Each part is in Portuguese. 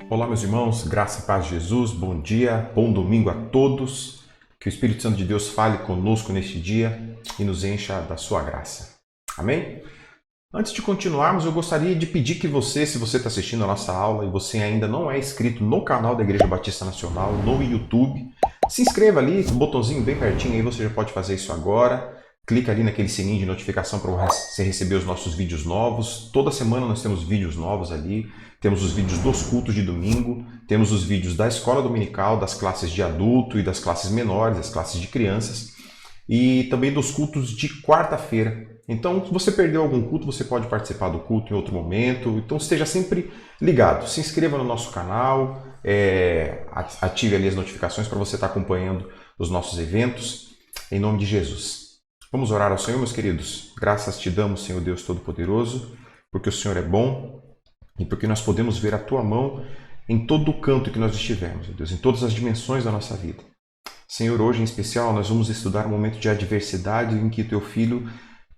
Olá, meus irmãos, graça e paz de Jesus, bom dia, bom domingo a todos. Que o Espírito Santo de Deus fale conosco neste dia e nos encha da sua graça. Amém? Antes de continuarmos, eu gostaria de pedir que você, se você está assistindo a nossa aula e você ainda não é inscrito no canal da Igreja Batista Nacional, no YouTube, se inscreva ali, um botãozinho bem pertinho aí, você já pode fazer isso agora. Clica ali naquele sininho de notificação para você receber os nossos vídeos novos. Toda semana nós temos vídeos novos ali. Temos os vídeos dos cultos de domingo, temos os vídeos da escola dominical, das classes de adulto e das classes menores, das classes de crianças, e também dos cultos de quarta-feira. Então, se você perdeu algum culto, você pode participar do culto em outro momento. Então, esteja sempre ligado. Se inscreva no nosso canal, ative ali as notificações para você estar acompanhando os nossos eventos, em nome de Jesus. Vamos orar ao Senhor, meus queridos. Graças te damos, Senhor Deus Todo-Poderoso, porque o Senhor é bom e porque nós podemos ver a Tua mão em todo o canto que nós estivermos, Deus, em todas as dimensões da nossa vida. Senhor, hoje em especial nós vamos estudar um momento de adversidade em que Teu Filho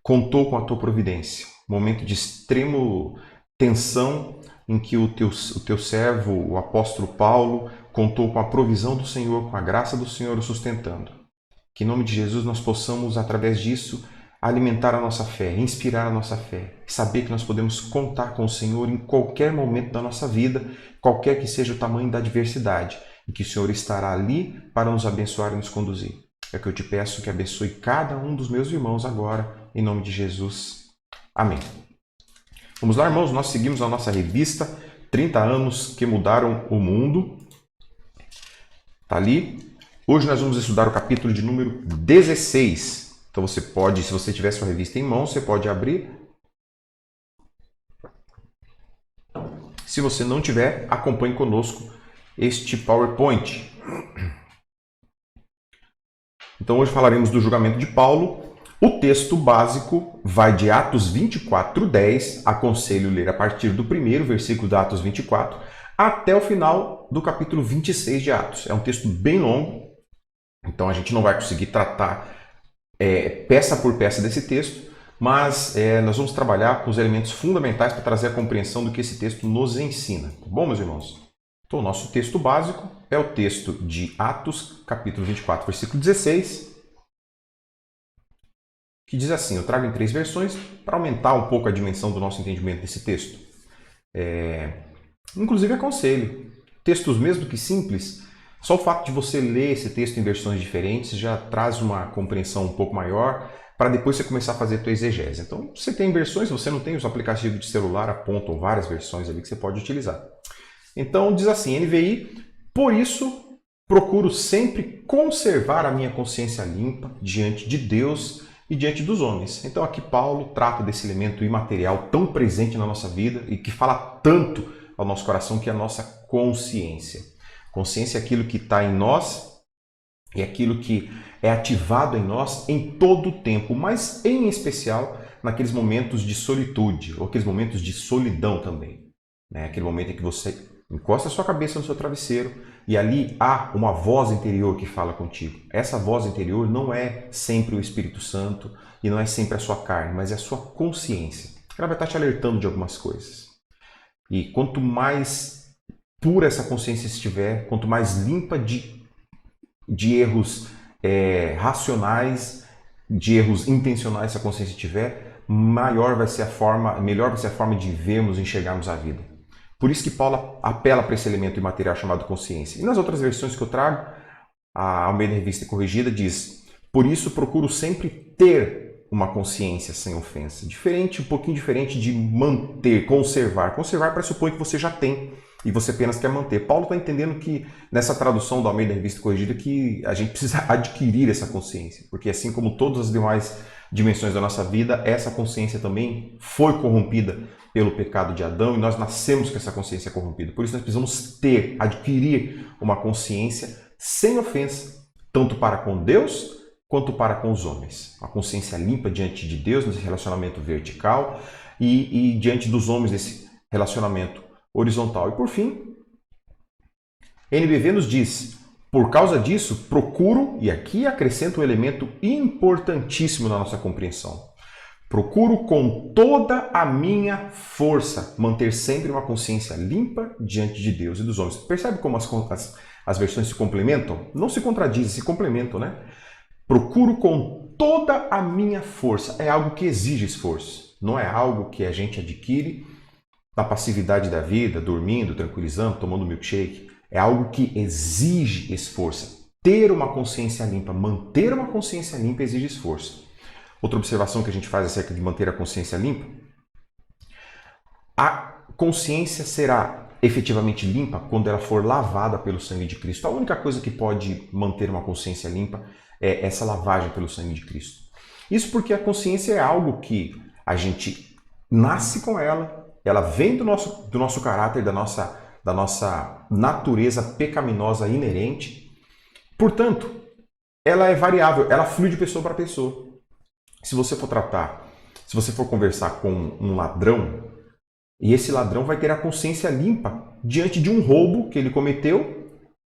contou com a Tua providência. Um momento de extremo tensão em que o teu servo, o apóstolo Paulo, contou com a provisão do Senhor, com a graça do Senhor o sustentando. Que em nome de Jesus nós possamos, através disso, alimentar a nossa fé, inspirar a nossa fé, saber que nós podemos contar com o Senhor em qualquer momento da nossa vida, qualquer que seja o tamanho da adversidade, e que o Senhor estará ali para nos abençoar e nos conduzir. É o que eu te peço, que abençoe cada um dos meus irmãos agora, em nome de Jesus. Amém. Vamos lá, irmãos, nós seguimos a nossa revista 30 anos que mudaram o mundo. Está ali. Hoje nós vamos estudar o capítulo de número 16. Então você pode, se você tiver sua revista em mão, você pode abrir. Se você não tiver, acompanhe conosco este PowerPoint. Então hoje falaremos do julgamento de Paulo. O texto básico vai de Atos 24:10, aconselho ler a partir do primeiro versículo de Atos 24, até o final do capítulo 26 de Atos. É um texto bem longo, então a gente não vai conseguir tratar peça por peça desse texto, mas nós vamos trabalhar com os elementos fundamentais para trazer a compreensão do que esse texto nos ensina. Tá bom, meus irmãos? Então, o nosso texto básico é o texto de Atos, capítulo 24, versículo 16, que diz assim, eu trago em 3 versões para aumentar um pouco a dimensão do nosso entendimento desse texto. Inclusive, aconselho, textos mesmo que simples, só o fato de você ler esse texto em versões diferentes já traz uma compreensão um pouco maior para depois você começar a fazer a tua exegese. Então, você tem versões, você não tem os aplicativos de celular, apontam várias versões ali que você pode utilizar. Então, diz assim, NVI, por isso procuro sempre conservar a minha consciência limpa diante de Deus e diante dos homens. Então, aqui Paulo trata desse elemento imaterial tão presente na nossa vida e que fala tanto ao nosso coração, que é a nossa consciência. Consciência é aquilo que está em nós e aquilo que é ativado em nós em todo o tempo, mas em especial naqueles momentos de solitude ou aqueles momentos de solidão também. Aquele momento em que você encosta a sua cabeça no seu travesseiro e ali há uma voz interior que fala contigo. Essa voz interior não é sempre o Espírito Santo e não é sempre a sua carne, mas é a sua consciência. Ela vai estar te alertando de algumas coisas. E quanto mais pura essa consciência estiver, quanto mais limpa de erros racionais, de erros intencionais essa consciência estiver, melhor vai ser a forma de vermos e enxergarmos a vida. Por isso que Paulo apela para esse elemento imaterial chamado consciência. E nas outras versões que eu trago, a Almeida Revista Corrigida diz, por isso procuro sempre ter uma consciência sem ofensa. Um pouquinho diferente de manter, conservar. Conservar pressupõe que você já tem e você apenas quer manter. Paulo está entendendo que, nessa tradução da Almeida Revista Corrigida, que a gente precisa adquirir essa consciência. Porque assim como todas as demais dimensões da nossa vida, essa consciência também foi corrompida pelo pecado de Adão e nós nascemos com essa consciência corrompida. Por isso nós precisamos adquirir uma consciência sem ofensa, tanto para com Deus quanto para com os homens. Uma consciência limpa diante de Deus, nesse relacionamento vertical, e diante dos homens, nesse relacionamento horizontal. E por fim, NBV nos diz, por causa disso, procuro, e aqui acrescenta um elemento importantíssimo na nossa compreensão, Procuro com toda a minha força manter sempre uma consciência limpa diante de Deus e dos homens. Percebe como as versões se complementam? Não se contradizem, se complementam, né? Procuro com toda a minha força. É algo que exige esforço. Não é algo que a gente adquire na passividade da vida, dormindo, tranquilizando, tomando milkshake. É algo que exige esforço. Ter uma consciência limpa, manter uma consciência limpa exige esforço. Outra observação que a gente faz acerca de manter a consciência limpa: a consciência será efetivamente limpa quando ela for lavada pelo sangue de Cristo. A única coisa que pode manter uma consciência limpa é essa lavagem pelo sangue de Cristo. Isso porque a consciência é algo que a gente nasce com ela vem do nosso caráter, da nossa natureza pecaminosa inerente. Portanto, ela é variável, ela flui de pessoa para pessoa. Se você for conversar com um ladrão, e esse ladrão vai ter a consciência limpa diante de um roubo que ele cometeu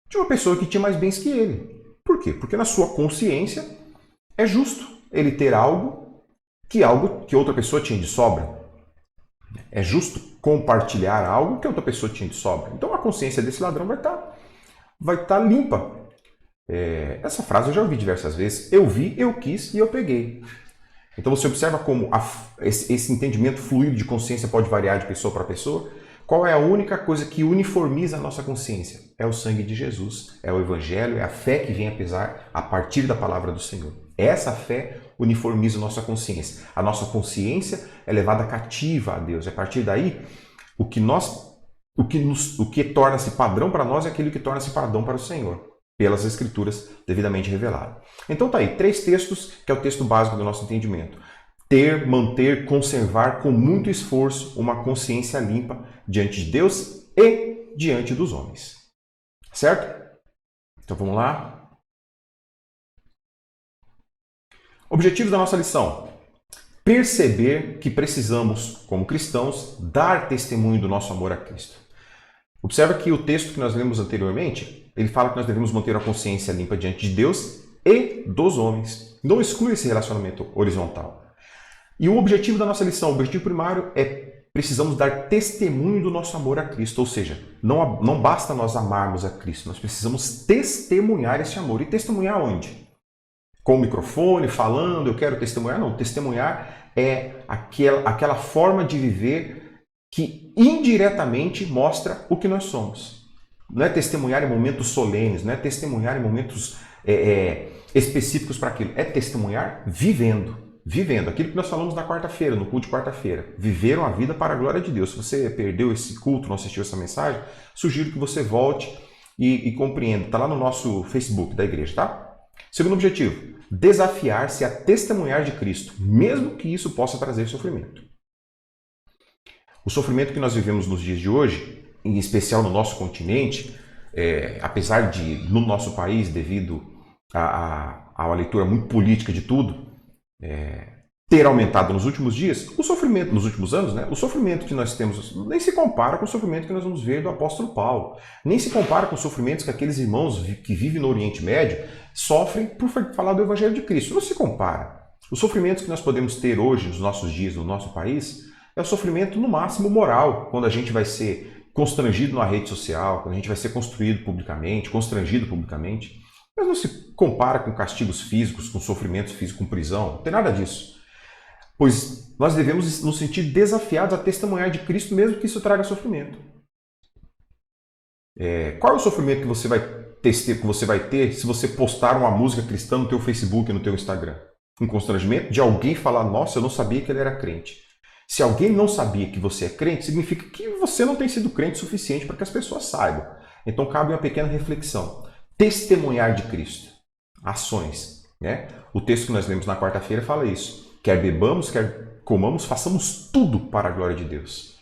de uma pessoa que tinha mais bens que ele. Por quê? Porque na sua consciência é justo ele ter algo que outra pessoa tinha de sobra. É justo compartilhar algo que outra pessoa tinha de sobra. Então a consciência desse ladrão vai estar limpa. Essa frase eu já ouvi diversas vezes. Eu vi, eu quis e eu peguei. Então você observa como esse entendimento fluido de consciência pode variar de pessoa para pessoa. Qual é a única coisa que uniformiza a nossa consciência? É o sangue de Jesus, é o Evangelho, é a fé que vem a partir da palavra do Senhor. Essa fé uniformiza a nossa consciência. A nossa consciência é levada cativa a Deus. A partir daí, o que torna-se padrão para nós é aquilo que torna-se padrão para o Senhor, pelas Escrituras devidamente reveladas. Então tá aí, 3 textos, que é o texto básico do nosso entendimento. Ter, manter, conservar com muito esforço uma consciência limpa diante de Deus e diante dos homens. Certo? Então vamos lá. Objetivos da nossa lição: perceber que precisamos, como cristãos, dar testemunho do nosso amor a Cristo. Observa que o texto que nós lemos anteriormente, ele fala que nós devemos manter a consciência limpa diante de Deus e dos homens. Não exclui esse relacionamento horizontal. E o objetivo da nossa lição, o objetivo primário é: precisamos dar testemunho do nosso amor a Cristo. Ou seja, não basta nós amarmos a Cristo, nós precisamos testemunhar esse amor. E testemunhar onde? Com o microfone, falando, eu quero testemunhar? Não, testemunhar é aquela forma de viver que indiretamente mostra o que nós somos. Não é testemunhar em momentos solenes, não é testemunhar em momentos específicos para aquilo. É testemunhar vivendo. Aquilo que nós falamos na quarta-feira, no culto de quarta-feira. Viveram a vida para a glória de Deus. Se você perdeu esse culto, não assistiu essa mensagem, sugiro que você volte e compreenda. Está lá no nosso Facebook da igreja, tá? Segundo objetivo: desafiar-se a testemunhar de Cristo, mesmo que isso possa trazer sofrimento. O sofrimento que nós vivemos nos dias de hoje, em especial no nosso continente, apesar de, no nosso país, devido a uma leitura muito política de tudo, ter aumentado nos últimos dias, o sofrimento nos últimos anos, né? O sofrimento que nós temos nem se compara com o sofrimento que nós vamos ver do apóstolo Paulo, nem se compara com os sofrimentos que aqueles irmãos que vivem no Oriente Médio sofrem por falar do Evangelho de Cristo. Não se compara. Os sofrimentos que nós podemos ter hoje, nos nossos dias, no nosso país, é o sofrimento no máximo moral, quando a gente vai ser constrangido na rede social, quando a gente vai ser constrangido publicamente, mas não se compara com castigos físicos, com sofrimentos físicos, com prisão, não tem nada disso. Pois nós devemos nos sentir desafiados a testemunhar de Cristo, mesmo que isso traga sofrimento. Qual é o sofrimento que você vai ter se você postar uma música cristã no teu Facebook e no teu Instagram? Um constrangimento de alguém falar: nossa, eu não sabia que ele era crente. Se alguém não sabia que você é crente, significa que você não tem sido crente o suficiente para que as pessoas saibam. Então cabe uma pequena reflexão. Testemunhar de Cristo. Ações. Né? O texto que nós lemos na quarta-feira fala isso. Quer bebamos, quer comamos, façamos tudo para a glória de Deus.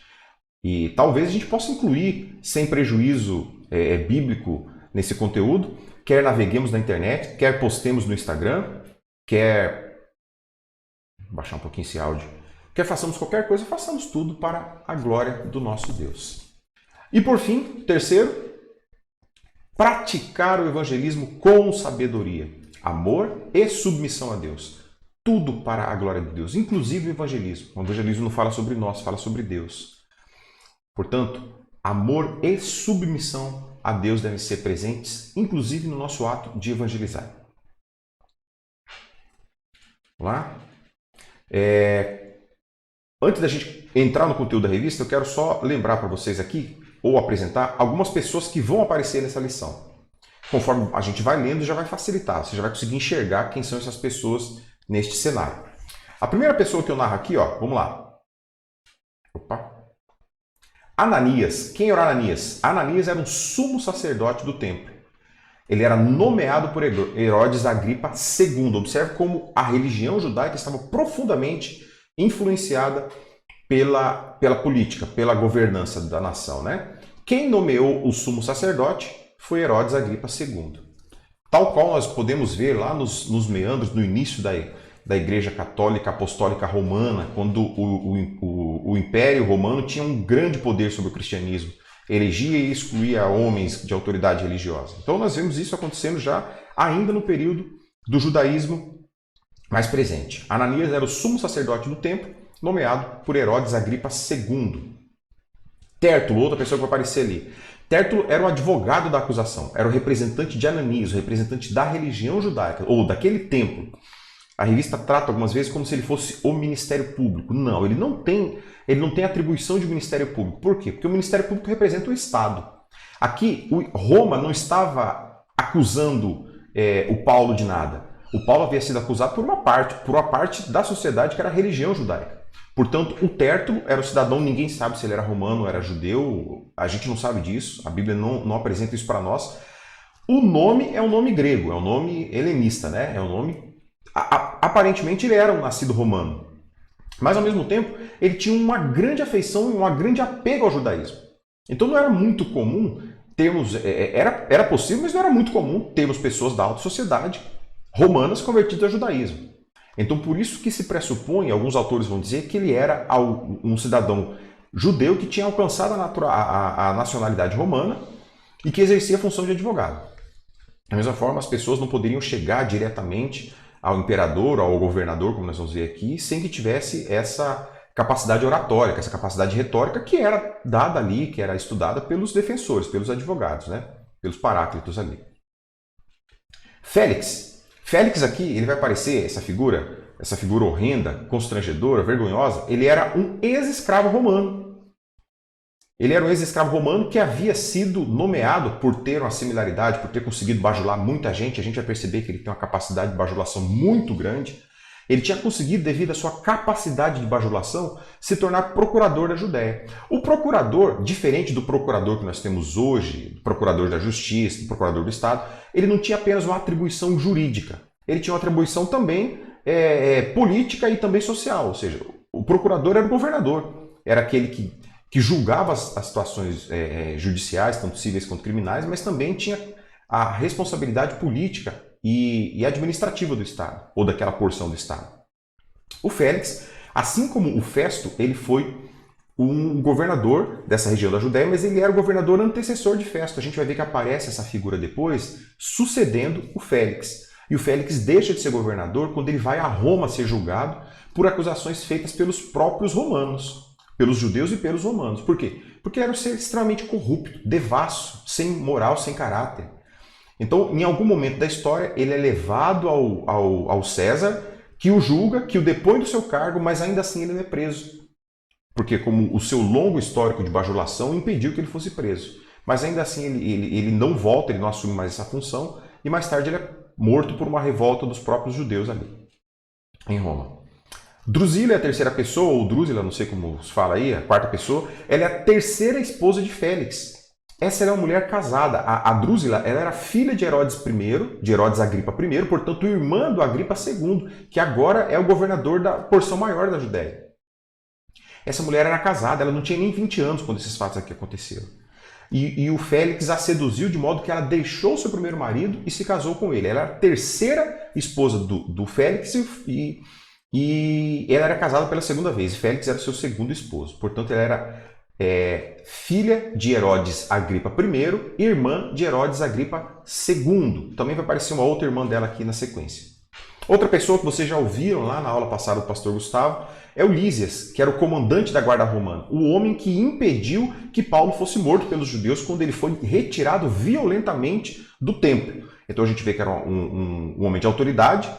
E talvez a gente possa incluir, sem prejuízo bíblico nesse conteúdo, quer naveguemos na internet, quer postemos no Instagram, quer baixar um pouquinho esse áudio, quer façamos qualquer coisa, façamos tudo para a glória do nosso Deus. E por fim, terceiro, praticar o evangelismo com sabedoria, amor e submissão a Deus. tudo para a glória de Deus, inclusive o evangelismo. O evangelismo não fala sobre nós, fala sobre Deus. Portanto, amor e submissão a Deus devem ser presentes, inclusive no nosso ato de evangelizar. Vamos lá? Antes da gente entrar no conteúdo da revista, eu quero só lembrar para vocês aqui, ou apresentar, algumas pessoas que vão aparecer nessa lição. Conforme a gente vai lendo, já vai facilitar, você já vai conseguir enxergar quem são essas pessoas neste cenário. A primeira pessoa que eu narro aqui, ó, vamos lá. Opa. Ananias. Quem era Ananias? Ananias era um sumo sacerdote do templo. Ele era nomeado por Herodes Agripa II. Observe como a religião judaica estava profundamente influenciada pela política, pela governança da nação, né? Quem nomeou o sumo sacerdote foi Herodes Agripa II. Tal qual nós podemos ver lá nos meandros, no início da Igreja Católica Apostólica Romana, quando o Império Romano tinha um grande poder sobre o cristianismo, elegia e excluía homens de autoridade religiosa. Então nós vemos isso acontecendo já ainda no período do judaísmo mais presente. Ananias era o sumo sacerdote do templo, nomeado por Herodes Agripa II. Tértulo, outra pessoa que vai aparecer ali. Tértulo era o advogado da acusação, era o representante de Ananias, o representante da religião judaica, ou daquele templo. A revista trata algumas vezes como se ele fosse o Ministério Público. Não, ele não tem atribuição de Ministério Público. Por quê? Porque o Ministério Público representa o Estado. Aqui, Roma não estava acusando o Paulo de nada. O Paulo havia sido acusado por uma parte da sociedade que era a religião judaica. Portanto, o Tértulo era o cidadão, ninguém sabe se ele era romano ou era judeu, a gente não sabe disso, a Bíblia não apresenta isso para nós. O nome é um nome grego, é um nome helenista, né? É um nome... Aparentemente ele era um nascido romano, mas ao mesmo tempo ele tinha uma grande afeição e um grande apego ao judaísmo. Então não era muito comum termos... Era possível, mas não era muito comum termos pessoas da alta sociedade romanas convertidas ao judaísmo. Então, por isso que se pressupõe, alguns autores vão dizer, que ele era um cidadão judeu que tinha alcançado a nacionalidade romana e que exercia a função de advogado. Da mesma forma, as pessoas não poderiam chegar diretamente ao imperador, ao governador, como nós vamos ver aqui, sem que tivesse essa capacidade oratórica, essa capacidade retórica que era dada ali, que era estudada pelos defensores, pelos advogados, né? Pelos paráclitos ali. Félix aqui, ele vai aparecer, essa figura horrenda, constrangedora, vergonhosa, ele era um ex-escravo romano. Ele era um ex-escravo romano que havia sido nomeado por ter uma similaridade, por ter conseguido bajular muita gente. A gente vai perceber que ele tem uma capacidade de bajulação muito grande. Ele tinha conseguido, devido à sua capacidade de bajulação, se tornar procurador da Judéia. O procurador, diferente do procurador que nós temos hoje, procurador da justiça, procurador do Estado, ele não tinha apenas uma atribuição jurídica. Ele tinha uma atribuição também política e também social. Ou seja, o procurador era o governador. Era aquele que julgava as situações judiciais, tanto cíveis quanto criminais, mas também tinha a responsabilidade política e administrativa do Estado, ou daquela porção do Estado. O Félix, assim como o Festo, ele foi um governador dessa região da Judéia, mas ele era o governador antecessor de Festo. A gente vai ver que aparece essa figura depois, sucedendo o Félix. E o Félix deixa de ser governador quando ele vai a Roma ser julgado por acusações feitas pelos próprios romanos, pelos judeus e pelos romanos. Por quê? Porque ele era um ser extremamente corrupto, devasso, sem moral, sem caráter. Então, em algum momento da história, ele é levado ao César, que o julga, que o depõe do seu cargo, mas ainda assim ele não é preso. Porque como o seu longo histórico de bajulação impediu que ele fosse preso. Mas ainda assim ele não volta, ele não assume mais essa função, e mais tarde ele é morto por uma revolta dos próprios judeus ali, em Roma. Drusila é a terceira pessoa, ou Drusila, não sei como se fala aí, a quarta pessoa, ela é a terceira esposa de Félix. Essa era uma mulher casada. A Drusila, ela era filha de Herodes I, de Herodes Agripa I, portanto irmã do Agripa II, que agora é o governador da porção maior da Judéia. Essa mulher era casada, ela não tinha nem 20 anos quando esses fatos aqui aconteceram. E o Félix a seduziu de modo que ela deixou seu primeiro marido e se casou com ele. Ela era a terceira esposa do Félix e ela era casada pela segunda vez. Félix era seu segundo esposo. Portanto, ela era filha de Herodes Agripa I, irmã de Herodes Agripa II. Também vai aparecer uma outra irmã dela aqui na sequência. Outra pessoa que vocês já ouviram lá na aula passada do pastor Gustavo é o Lísias, que era o comandante da guarda romana, o homem que impediu que Paulo fosse morto pelos judeus quando ele foi retirado violentamente do templo. Então a gente vê que era um homem de autoridade,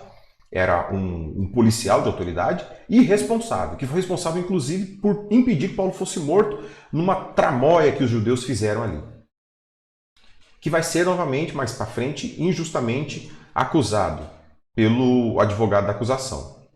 era um policial de autoridade e responsável, que foi responsável inclusive por impedir que Paulo fosse morto numa tramóia que os judeus fizeram ali. Que vai ser novamente, mais para frente, injustamente acusado pelo advogado da acusação.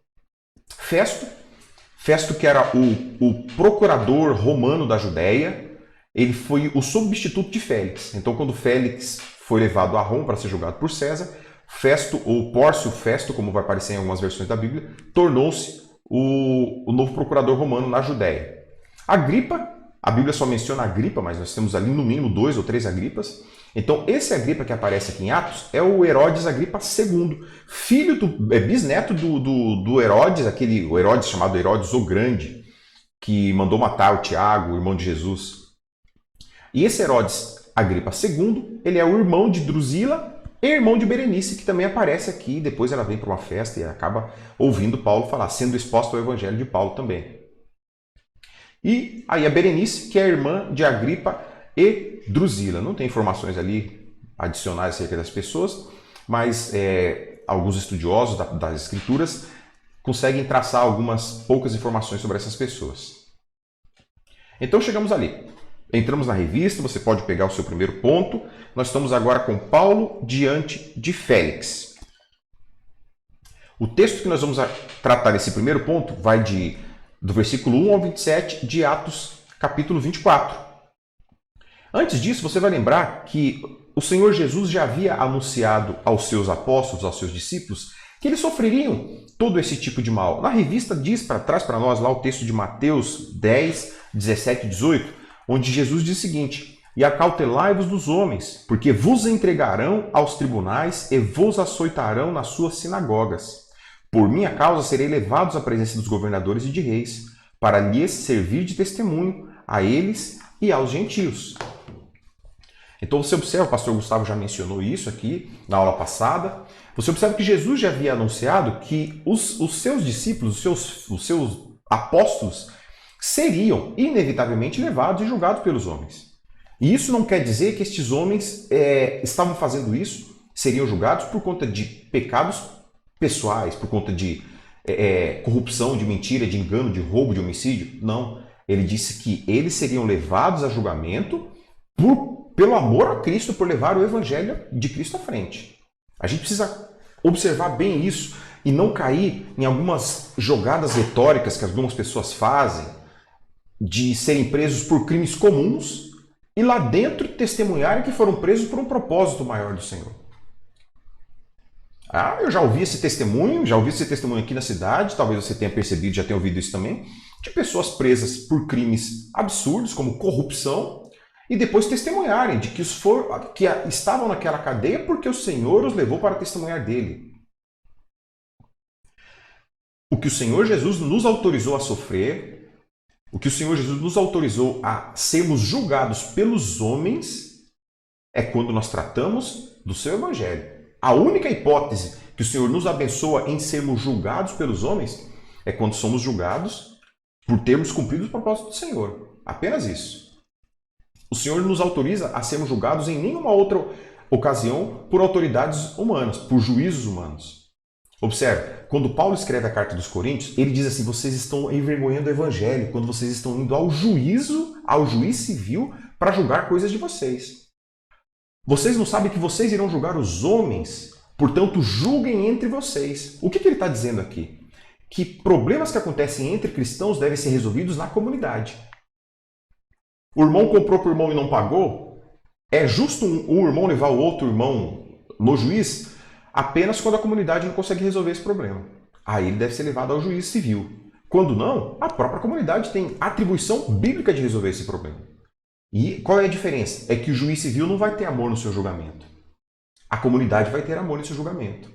Festo que era o procurador romano da Judéia, ele foi o substituto de Félix. Então quando Félix foi levado a Roma para ser julgado por César, Festo, ou Pórcio Festo, como vai aparecer em algumas versões da Bíblia, tornou-se o novo procurador romano na Judéia. Agripa, a Bíblia só menciona Agripa, mas nós temos ali no mínimo 2 ou 3 Agripas. Então esse Agripa que aparece aqui em Atos é o Herodes Agripa II, bisneto do Herodes, o Herodes chamado Herodes o Grande, que mandou matar o Tiago, o irmão de Jesus. E esse Herodes Agripa II, ele é o irmão de Drusila e irmão de Berenice, que também aparece aqui. Depois ela vem para uma festa e acaba ouvindo Paulo falar, sendo exposta ao evangelho de Paulo também. E aí a Berenice, que é a irmã de Agripa e Drusila. Não tem informações ali adicionais acerca das pessoas, mas alguns estudiosos das escrituras conseguem traçar algumas poucas informações sobre essas pessoas. Então chegamos ali. Entramos na revista, você pode pegar o seu primeiro ponto. Nós estamos agora com Paulo diante de Félix. O texto que nós vamos tratar nesse primeiro ponto vai do versículo 1 ao 27 de Atos, capítulo 24. Antes disso, você vai lembrar que o Senhor Jesus já havia anunciado aos seus apóstolos, aos seus discípulos, que eles sofreriam todo esse tipo de mal. Na revista traz para nós lá o texto de Mateus 10, 17 e 18, onde Jesus diz o seguinte: e acautelai-vos dos homens, porque vos entregarão aos tribunais e vos açoitarão nas suas sinagogas. Por minha causa serei levados à presença dos governadores e de reis, para lhes servir de testemunho a eles e aos gentios. Então você observa, o pastor Gustavo já mencionou isso aqui na aula passada, você observa que Jesus já havia anunciado que os seus discípulos, os seus apóstolos, seriam inevitavelmente levados e julgados pelos homens. E isso não quer dizer que estes homens estavam fazendo isso, seriam julgados por conta de pecados pessoais, por conta de corrupção, de mentira, de engano, de roubo, de homicídio. Não. Ele disse que eles seriam levados a julgamento pelo amor a Cristo, por levar o evangelho de Cristo à frente. A gente precisa observar bem isso e não cair em algumas jogadas retóricas que algumas pessoas fazem de serem presos por crimes comuns e lá dentro testemunharem que foram presos por um propósito maior do Senhor. Eu já ouvi esse testemunho aqui na cidade, talvez você tenha percebido, já tenha ouvido isso também, de pessoas presas por crimes absurdos, como corrupção, e depois testemunharem de que estavam naquela cadeia porque o Senhor os levou para testemunhar dele. O que o Senhor Jesus nos autorizou a sofrer, o que o Senhor Jesus nos autorizou a sermos julgados pelos homens, é quando nós tratamos do seu evangelho. A única hipótese que o Senhor nos abençoa em sermos julgados pelos homens é quando somos julgados por termos cumprido os propósitos do Senhor. Apenas isso. O Senhor nos autoriza a sermos julgados em nenhuma outra ocasião por autoridades humanas, por juízos humanos. Observe, quando Paulo escreve a carta dos Coríntios, ele diz assim: vocês estão envergonhando o evangelho quando vocês estão indo ao juiz civil, para julgar coisas de vocês. Vocês não sabem que vocês irão julgar os homens, portanto julguem entre vocês. O que ele está dizendo aqui? Que problemas que acontecem entre cristãos devem ser resolvidos na comunidade. O irmão comprou para o irmão e não pagou? É justo um irmão levar o outro irmão no juiz apenas quando a comunidade não consegue resolver esse problema. Aí ele deve ser levado ao juiz civil. Quando não, a própria comunidade tem atribuição bíblica de resolver esse problema. E qual é a diferença? É que o juiz civil não vai ter amor no seu julgamento. A comunidade vai ter amor no seu julgamento.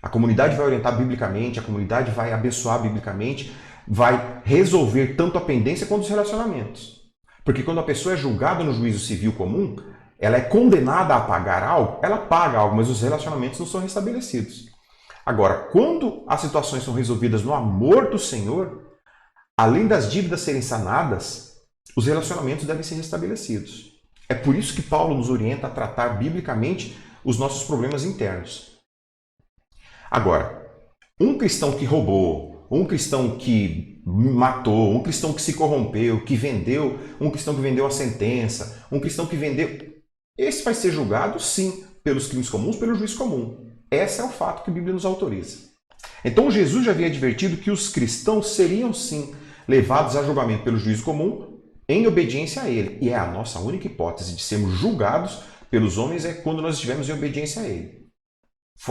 A comunidade vai orientar biblicamente, a comunidade vai abençoar biblicamente, vai resolver tanto a pendência quanto os relacionamentos. Porque quando a pessoa é julgada no juízo civil comum, ela é condenada a pagar algo, ela paga algo, mas os relacionamentos não são restabelecidos. Agora, quando as situações são resolvidas no amor do Senhor, além das dívidas serem sanadas, os relacionamentos devem ser restabelecidos. É por isso que Paulo nos orienta a tratar biblicamente os nossos problemas internos. Agora, um cristão que roubou, um cristão que matou, um cristão que se corrompeu, que vendeu, um cristão que vendeu a sentença, um cristão que vendeu... Esse vai ser julgado, sim, pelos crimes comuns, pelo juiz comum. Esse é o fato que a Bíblia nos autoriza. Então Jesus já havia advertido que os cristãos seriam, sim, levados a julgamento pelo juízo comum em obediência a ele. E é a nossa única hipótese de sermos julgados pelos homens é quando nós estivermos em obediência a ele.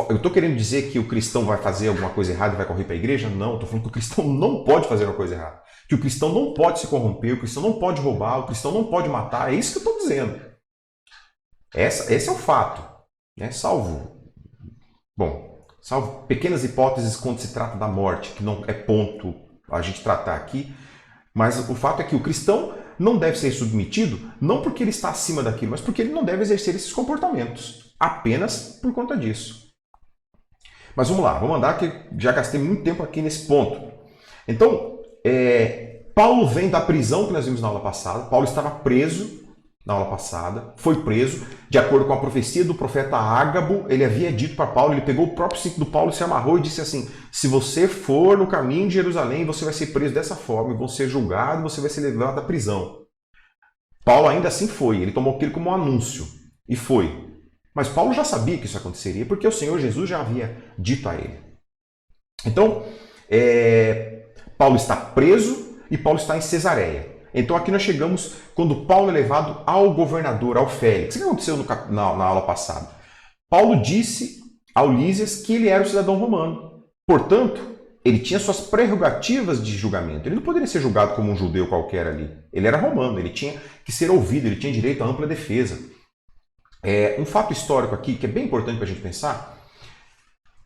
Eu estou querendo dizer que o cristão vai fazer alguma coisa errada e vai correr para a igreja? Não, estou falando que o cristão não pode fazer uma coisa errada. Que o cristão não pode se corromper, o cristão não pode roubar, o cristão não pode matar. É isso que eu estou dizendo. Esse é o fato. Né? Salvo pequenas hipóteses quando se trata da morte, que não é ponto a gente tratar aqui. Mas o fato é que o cristão não deve ser submetido, não porque ele está acima daquilo, mas porque ele não deve exercer esses comportamentos. Apenas por conta disso. Mas vamos lá, vamos andar que já gastei muito tempo aqui nesse ponto. Então, Paulo vem da prisão que nós vimos na aula passada. Paulo estava preso na aula passada, foi preso. De acordo com a profecia do profeta Ágabo, ele havia dito para Paulo, ele pegou o próprio cinto do Paulo, se amarrou e disse assim: se você for no caminho de Jerusalém, você vai ser preso dessa forma, e vão ser julgado, você vai ser levado à prisão. Paulo ainda assim foi, ele tomou aquilo como um anúncio, e foi. Mas Paulo já sabia que isso aconteceria, porque o Senhor Jesus já havia dito a ele. Então, Paulo está preso e Paulo está em Cesareia. Então aqui nós chegamos quando Paulo é levado ao governador, ao Félix. O que aconteceu na aula passada? Paulo disse ao Lísias que ele era um cidadão romano. Portanto, ele tinha suas prerrogativas de julgamento. Ele não poderia ser julgado como um judeu qualquer ali. Ele era romano, ele tinha que ser ouvido, ele tinha direito à ampla defesa. Um fato histórico aqui que é bem importante para a gente pensar.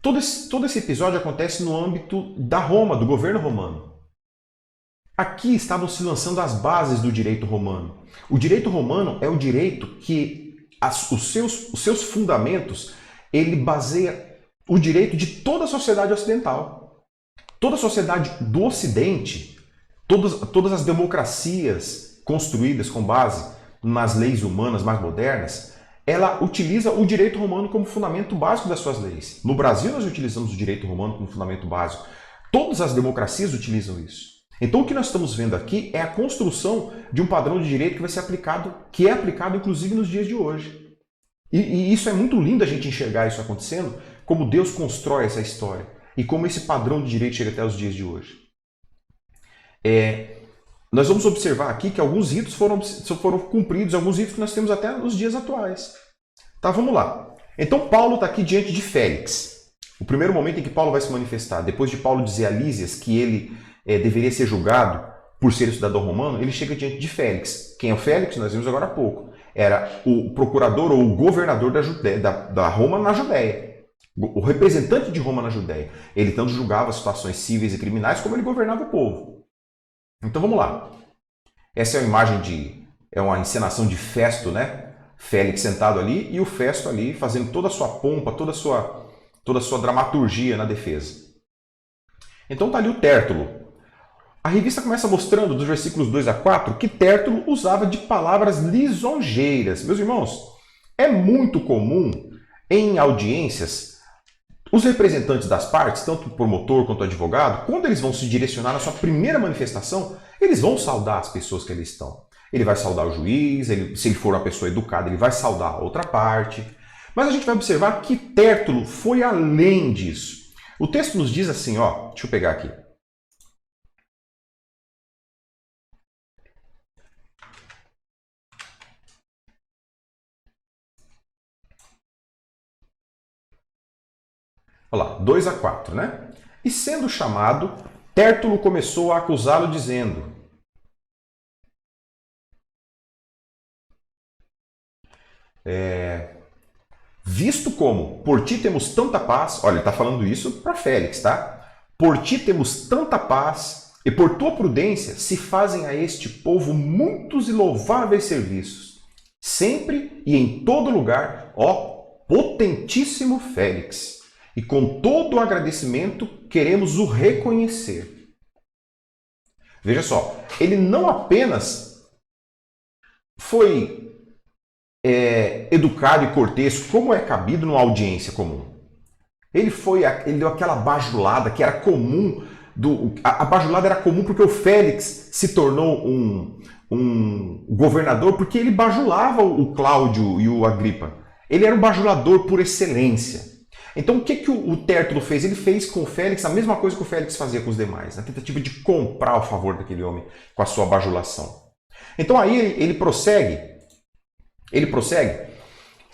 Todo esse episódio acontece no âmbito da Roma, do governo romano. Aqui estavam se lançando as bases do direito romano. O direito romano é o direito que os seus fundamentos, ele baseia o direito de toda a sociedade ocidental. Toda a sociedade do Ocidente, todas as democracias construídas com base nas leis humanas mais modernas, ela utiliza o direito romano como fundamento básico das suas leis. No Brasil nós utilizamos o direito romano como fundamento básico. Todas as democracias utilizam isso. Então o que nós estamos vendo aqui é a construção de um padrão de direito que vai ser aplicado, que é aplicado inclusive nos dias de hoje. E isso é muito lindo a gente enxergar isso acontecendo, como Deus constrói essa história e como esse padrão de direito chega até os dias de hoje. Nós vamos observar aqui que alguns ritos foram cumpridos, alguns ritos que nós temos até nos dias atuais. Tá, vamos lá. Então Paulo está aqui diante de Félix. O primeiro momento em que Paulo vai se manifestar, depois de Paulo dizer a Lísias que ele deveria ser julgado por ser cidadão romano, ele chega diante de Félix. Quem é o Félix? Nós vimos agora há pouco. Era o procurador ou o governador da Roma na Judéia. O representante de Roma na Judéia. Ele tanto julgava situações cíveis e criminais como ele governava o povo. Então vamos lá. Essa é uma imagem é uma encenação de Festo, né? Félix sentado ali e o Festo ali fazendo toda a sua pompa, toda a sua dramaturgia na defesa. Então está ali o Tértulo. A revista começa mostrando, dos versículos 2 a 4, que Tértulo usava de palavras lisonjeiras. Meus irmãos, é muito comum em audiências os representantes das partes, tanto o promotor quanto o advogado, quando eles vão se direcionar na sua primeira manifestação, eles vão saudar as pessoas que ali estão. Ele vai saudar o juiz, se ele for uma pessoa educada, ele vai saudar a outra parte. Mas a gente vai observar que Tértulo foi além disso. O texto nos diz assim, deixa eu pegar aqui. Olha lá, 2 a 4, né? E sendo chamado, Tértulo começou a acusá-lo, dizendo: visto como por ti temos tanta paz, olha, ele está falando isso para Félix, tá? Por ti temos tanta paz, e por tua prudência se fazem a este povo muitos e louváveis serviços, sempre e em todo lugar, ó potentíssimo Félix. e com todo o agradecimento queremos o reconhecer. Veja só, ele não apenas foi educado e cortês, como é cabido numa audiência comum. Ele deu aquela bajulada que era comum. A bajulada era comum porque o Félix se tornou um governador porque ele bajulava o Cláudio e o Agripa. Ele era um bajulador por excelência. Então o que o Tértulo fez? Ele fez com o Félix a mesma coisa que o Félix fazia com os demais, na tentativa de comprar o favor daquele homem com a sua bajulação. Então aí ele prossegue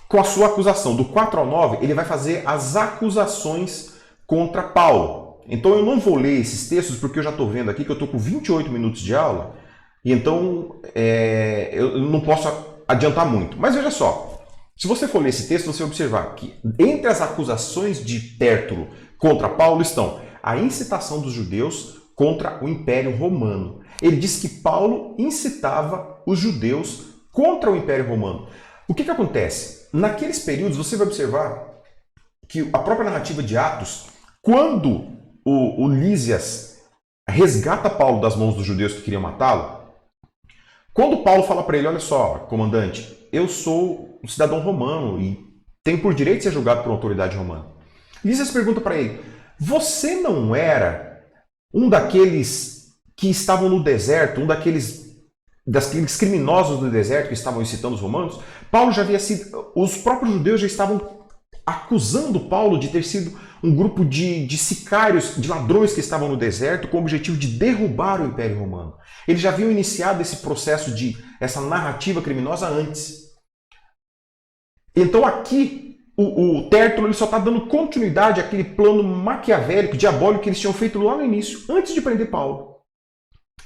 com a sua acusação. Do 4 ao 9, ele vai fazer as acusações contra Paulo. Então eu não vou ler esses textos porque eu já estou vendo aqui que eu estou com 28 minutos de aula, e então eu não posso adiantar muito. Mas veja só, se você for ler esse texto, você vai observar que entre as acusações de Tértulo contra Paulo estão a incitação dos judeus contra o Império Romano. Ele diz que Paulo incitava os judeus contra o Império Romano. O que acontece? Naqueles períodos, você vai observar que a própria narrativa de Atos, quando o Lísias resgata Paulo das mãos dos judeus que queriam matá-lo, quando Paulo fala para ele, olha só, comandante, eu sou um cidadão romano e tenho por direito de ser julgado por uma autoridade romana. Lísias pergunta para ele, você não era um daqueles que estavam no deserto, um daqueles criminosos do deserto que estavam incitando os romanos? Paulo já havia sido, os próprios judeus já estavam acusando Paulo de ter sido um grupo de sicários, de ladrões que estavam no deserto com o objetivo de derrubar o Império Romano. Eles já haviam iniciado esse processo essa narrativa criminosa antes. Então aqui o Tértulo ele só está dando continuidade àquele plano maquiavélico, diabólico que eles tinham feito lá no início, antes de prender Paulo.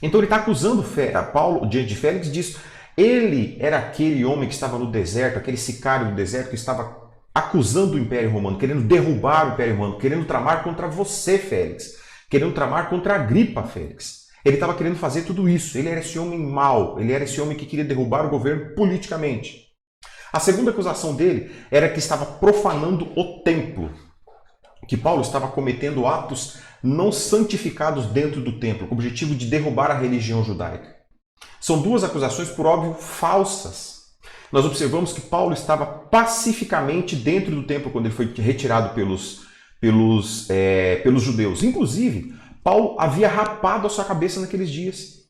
Então ele está acusando Paulo diante de Félix disso. Ele era aquele homem que estava no deserto, aquele sicário do deserto que estava acusando o Império Romano, querendo derrubar o Império Romano, querendo tramar contra você, Félix, querendo tramar contra Agripa, Félix. Ele estava querendo fazer tudo isso. Ele era esse homem mau, ele era esse homem que queria derrubar o governo politicamente. A segunda acusação dele era que estava profanando o templo, que Paulo estava cometendo atos não santificados dentro do templo, com o objetivo de derrubar a religião judaica. São duas acusações, por óbvio, falsas. Nós observamos que Paulo estava pacificamente dentro do templo quando ele foi retirado pelos judeus. Inclusive, Paulo havia rapado a sua cabeça naqueles dias.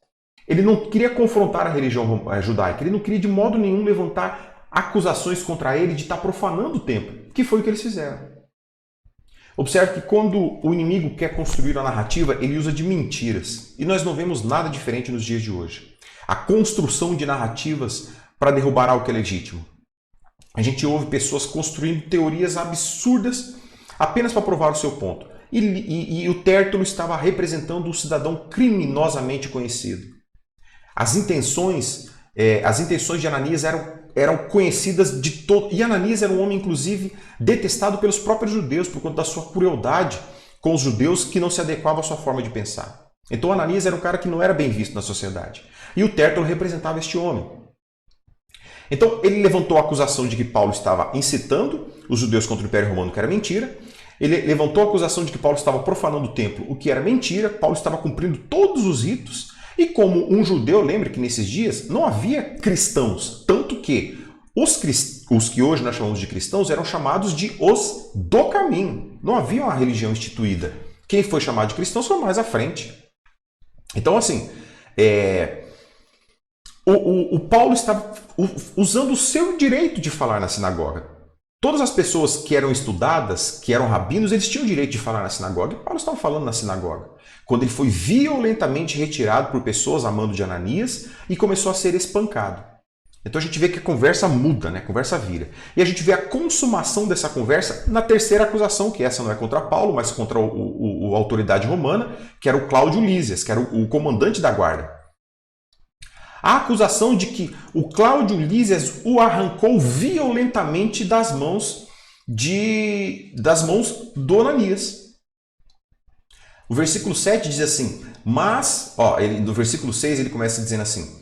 Ele não queria confrontar a religião judaica, ele não queria de modo nenhum levantar acusações contra ele de estar profanando o templo, que foi o que eles fizeram. Observe que quando o inimigo quer construir a narrativa, ele usa de mentiras. E nós não vemos nada diferente nos dias de hoje. A construção de narrativas para derrubar algo que é legítimo. A gente ouve pessoas construindo teorias absurdas apenas para provar o seu ponto. E o Tértulo estava representando um cidadão criminosamente conhecido. As intenções de Ananias eram conhecidas de todo. E Ananias era um homem, inclusive, detestado pelos próprios judeus por conta da sua crueldade com os judeus que não se adequava à sua forma de pensar. Então Ananias era um cara que não era bem visto na sociedade. E o Tértulo representava este homem. Então ele levantou a acusação de que Paulo estava incitando os judeus contra o Império Romano, que era mentira. Ele levantou a acusação de que Paulo estava profanando o templo, o que era mentira. Paulo estava cumprindo todos os ritos. E como um judeu, lembre que nesses dias não havia cristãos, tanto que os que hoje nós chamamos de cristãos eram chamados de os do caminho. Não havia uma religião instituída. Quem foi chamado de cristãos foi mais à frente. Então, assim, o Paulo estava usando o seu direito de falar na sinagoga. Todas as pessoas que eram estudadas, que eram rabinos, eles tinham o direito de falar na sinagoga. E Paulo estava falando na sinagoga. Quando ele foi violentamente retirado por pessoas a mando de Ananias e começou a ser espancado. Então a gente vê que a conversa muda, né? A conversa vira. E a gente vê a consumação dessa conversa na terceira acusação, que essa não é contra Paulo, mas contra a autoridade romana, que era o Cláudio Lísias, que era o comandante da guarda. A acusação de que o Cláudio Lísias o arrancou violentamente das mãos do Ananias. O versículo 7 diz assim, no versículo 6 ele começa dizendo assim,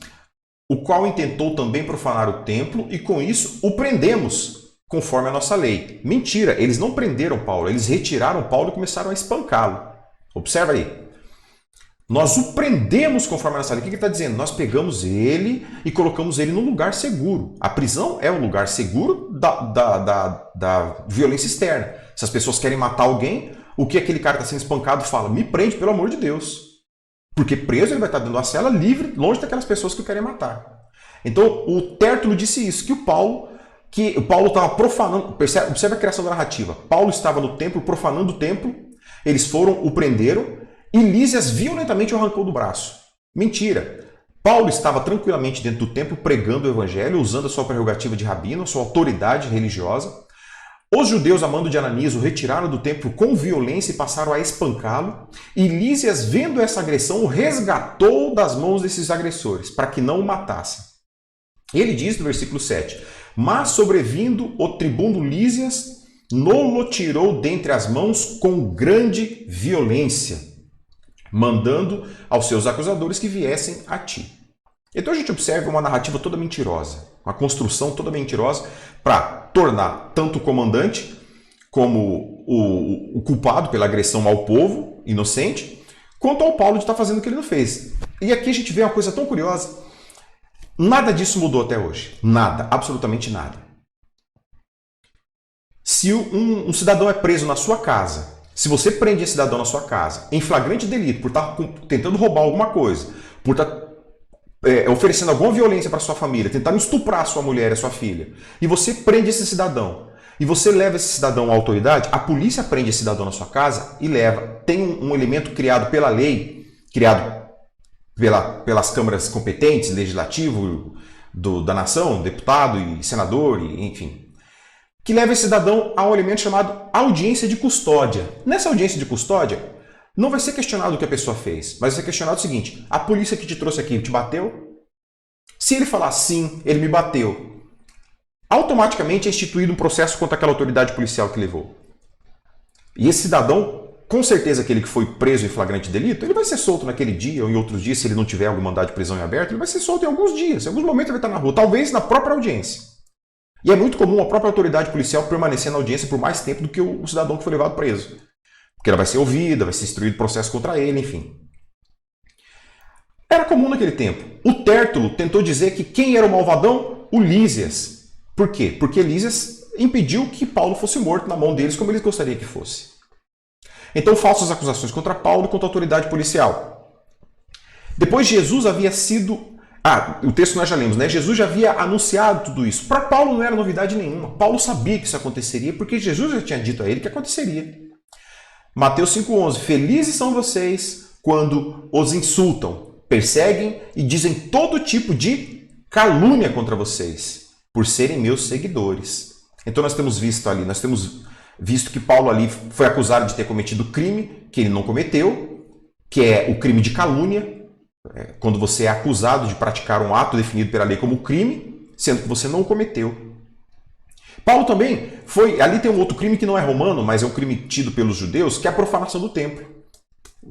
o qual intentou também profanar o templo e com isso o prendemos. conforme a nossa lei. Mentira, eles não prenderam Paulo, eles retiraram Paulo e começaram a espancá-lo. Observa aí. Nós o prendemos conforme a nossa lei. O que ele está dizendo? Nós pegamos ele e colocamos ele num lugar seguro. A prisão é um lugar seguro da violência externa. Se as pessoas querem matar alguém, o que aquele cara está sendo espancado fala? Me prende, pelo amor de Deus. Porque preso ele vai estar dentro da cela livre, longe daquelas pessoas que o querem matar. Então o Tértulo disse isso, que o Paulo estava profanando. Observe a criação da narrativa. Paulo estava no templo, profanando o templo, eles foram, o prenderam, e Lísias violentamente o arrancou do braço. Mentira. Paulo estava tranquilamente dentro do templo pregando o evangelho, usando a sua prerrogativa de rabino, a sua autoridade religiosa. Os judeus, a mando de Ananias, o retiraram do templo com violência e passaram a espancá-lo. E Lísias, vendo essa agressão, o resgatou das mãos desses agressores, para que não o matassem. Ele diz no versículo 7, mas sobrevindo o tribuno Lísias, nolo tirou dentre as mãos com grande violência, mandando aos seus acusadores que viessem a ti. Então a gente observa uma narrativa toda mentirosa, uma construção toda mentirosa para tornar tanto o comandante como o culpado pela agressão ao povo inocente, quanto ao Paulo de estar fazendo o que ele não fez. E aqui a gente vê uma coisa tão curiosa. Nada disso mudou até hoje. Nada, absolutamente nada. Se um cidadão é preso na sua casa, se você prende esse cidadão na sua casa em flagrante delito por estar tentando roubar alguma coisa, por estar oferecendo alguma violência para sua família, tentando estuprar sua mulher e sua filha, e você prende esse cidadão, e você leva esse cidadão à autoridade, a polícia prende esse cidadão na sua casa e leva. Tem um elemento criado pela lei, criado pelas câmaras competentes, legislativo da nação, deputado e senador, enfim, que leva esse cidadão a um elemento chamado audiência de custódia. Nessa audiência de custódia, não vai ser questionado o que a pessoa fez, mas vai ser questionado o seguinte: a polícia que te trouxe aqui te bateu? Se ele falar sim, ele me bateu, automaticamente é instituído um processo contra aquela autoridade policial que levou. E esse cidadão, com certeza aquele que foi preso em flagrante delito, ele vai ser solto naquele dia ou em outros dias, se ele não tiver algum mandado de prisão em aberto, ele vai ser solto em alguns dias, em alguns momentos ele vai estar na rua, talvez na própria audiência. E é muito comum a própria autoridade policial permanecer na audiência por mais tempo do que o cidadão que foi levado preso. Porque ela vai ser ouvida, vai ser instruído processo contra ele, enfim. Era comum naquele tempo. O Tértulo tentou dizer que quem era o malvadão? O Lísias. Por quê? Porque Lísias impediu que Paulo fosse morto na mão deles como eles gostariam que fosse. Então, falsas acusações contra Paulo e contra a autoridade policial. Depois Jesus havia sido... o texto nós já lemos, né? Jesus já havia anunciado tudo isso. Para Paulo não era novidade nenhuma. Paulo sabia que isso aconteceria porque Jesus já tinha dito a ele que aconteceria. Mateus 5,11. Felizes são vocês quando os insultam, perseguem e dizem todo tipo de calúnia contra vocês, por serem meus seguidores. Então nós temos visto ali, que Paulo ali foi acusado de ter cometido crime que ele não cometeu, que é o crime de calúnia, quando você é acusado de praticar um ato definido pela lei como crime, sendo que você não o cometeu. Paulo também ali tem um outro crime que não é romano, mas é um crime tido pelos judeus, que é a profanação do templo.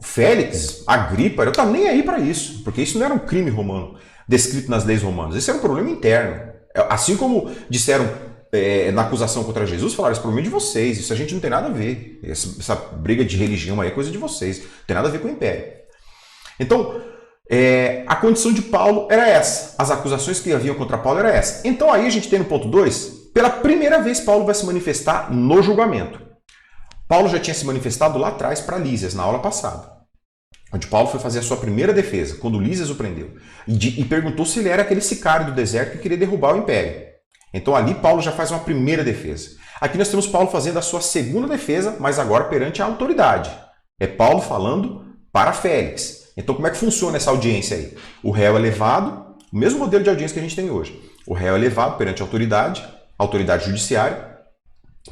Félix, Agripa, eu estava nem aí para isso, porque isso não era um crime romano, descrito nas leis romanas. Esse era um problema interno. Assim como disseram na acusação contra Jesus, falaram, esse problema é de vocês, isso a gente não tem nada a ver. Essa briga de religião aí é coisa de vocês, não tem nada a ver com o império. Então, a condição de Paulo era essa, as acusações que haviam contra Paulo era essa. Então aí a gente tem no ponto 2, pela primeira vez Paulo vai se manifestar no julgamento. Paulo já tinha se manifestado lá atrás para Lísias, na aula passada, onde Paulo foi fazer a sua primeira defesa, quando Lísias o prendeu, e perguntou se ele era aquele sicário do deserto que queria derrubar o império. Então ali Paulo já faz uma primeira defesa. Aqui nós temos Paulo fazendo a sua segunda defesa, mas agora perante a autoridade. É Paulo falando para Félix. Então como é que funciona essa audiência aí? O réu é levado, o mesmo modelo de audiência que a gente tem hoje. O réu é levado perante a autoridade judiciária.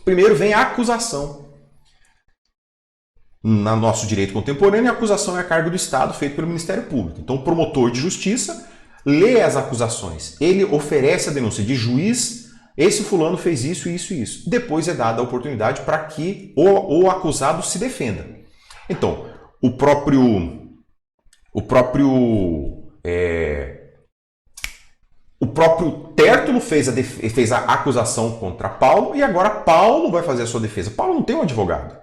Primeiro vem a acusação. No nosso direito contemporâneo, a acusação é a cargo do Estado, feito pelo Ministério Público. Então o promotor de justiça lê as acusações. Ele oferece a denúncia de juiz, esse fulano fez isso, isso e isso. Depois é dada a oportunidade para que o acusado se defenda. Então, o próprio Tértulo fez a acusação contra Paulo e agora Paulo vai fazer a sua defesa. Paulo não tem um advogado.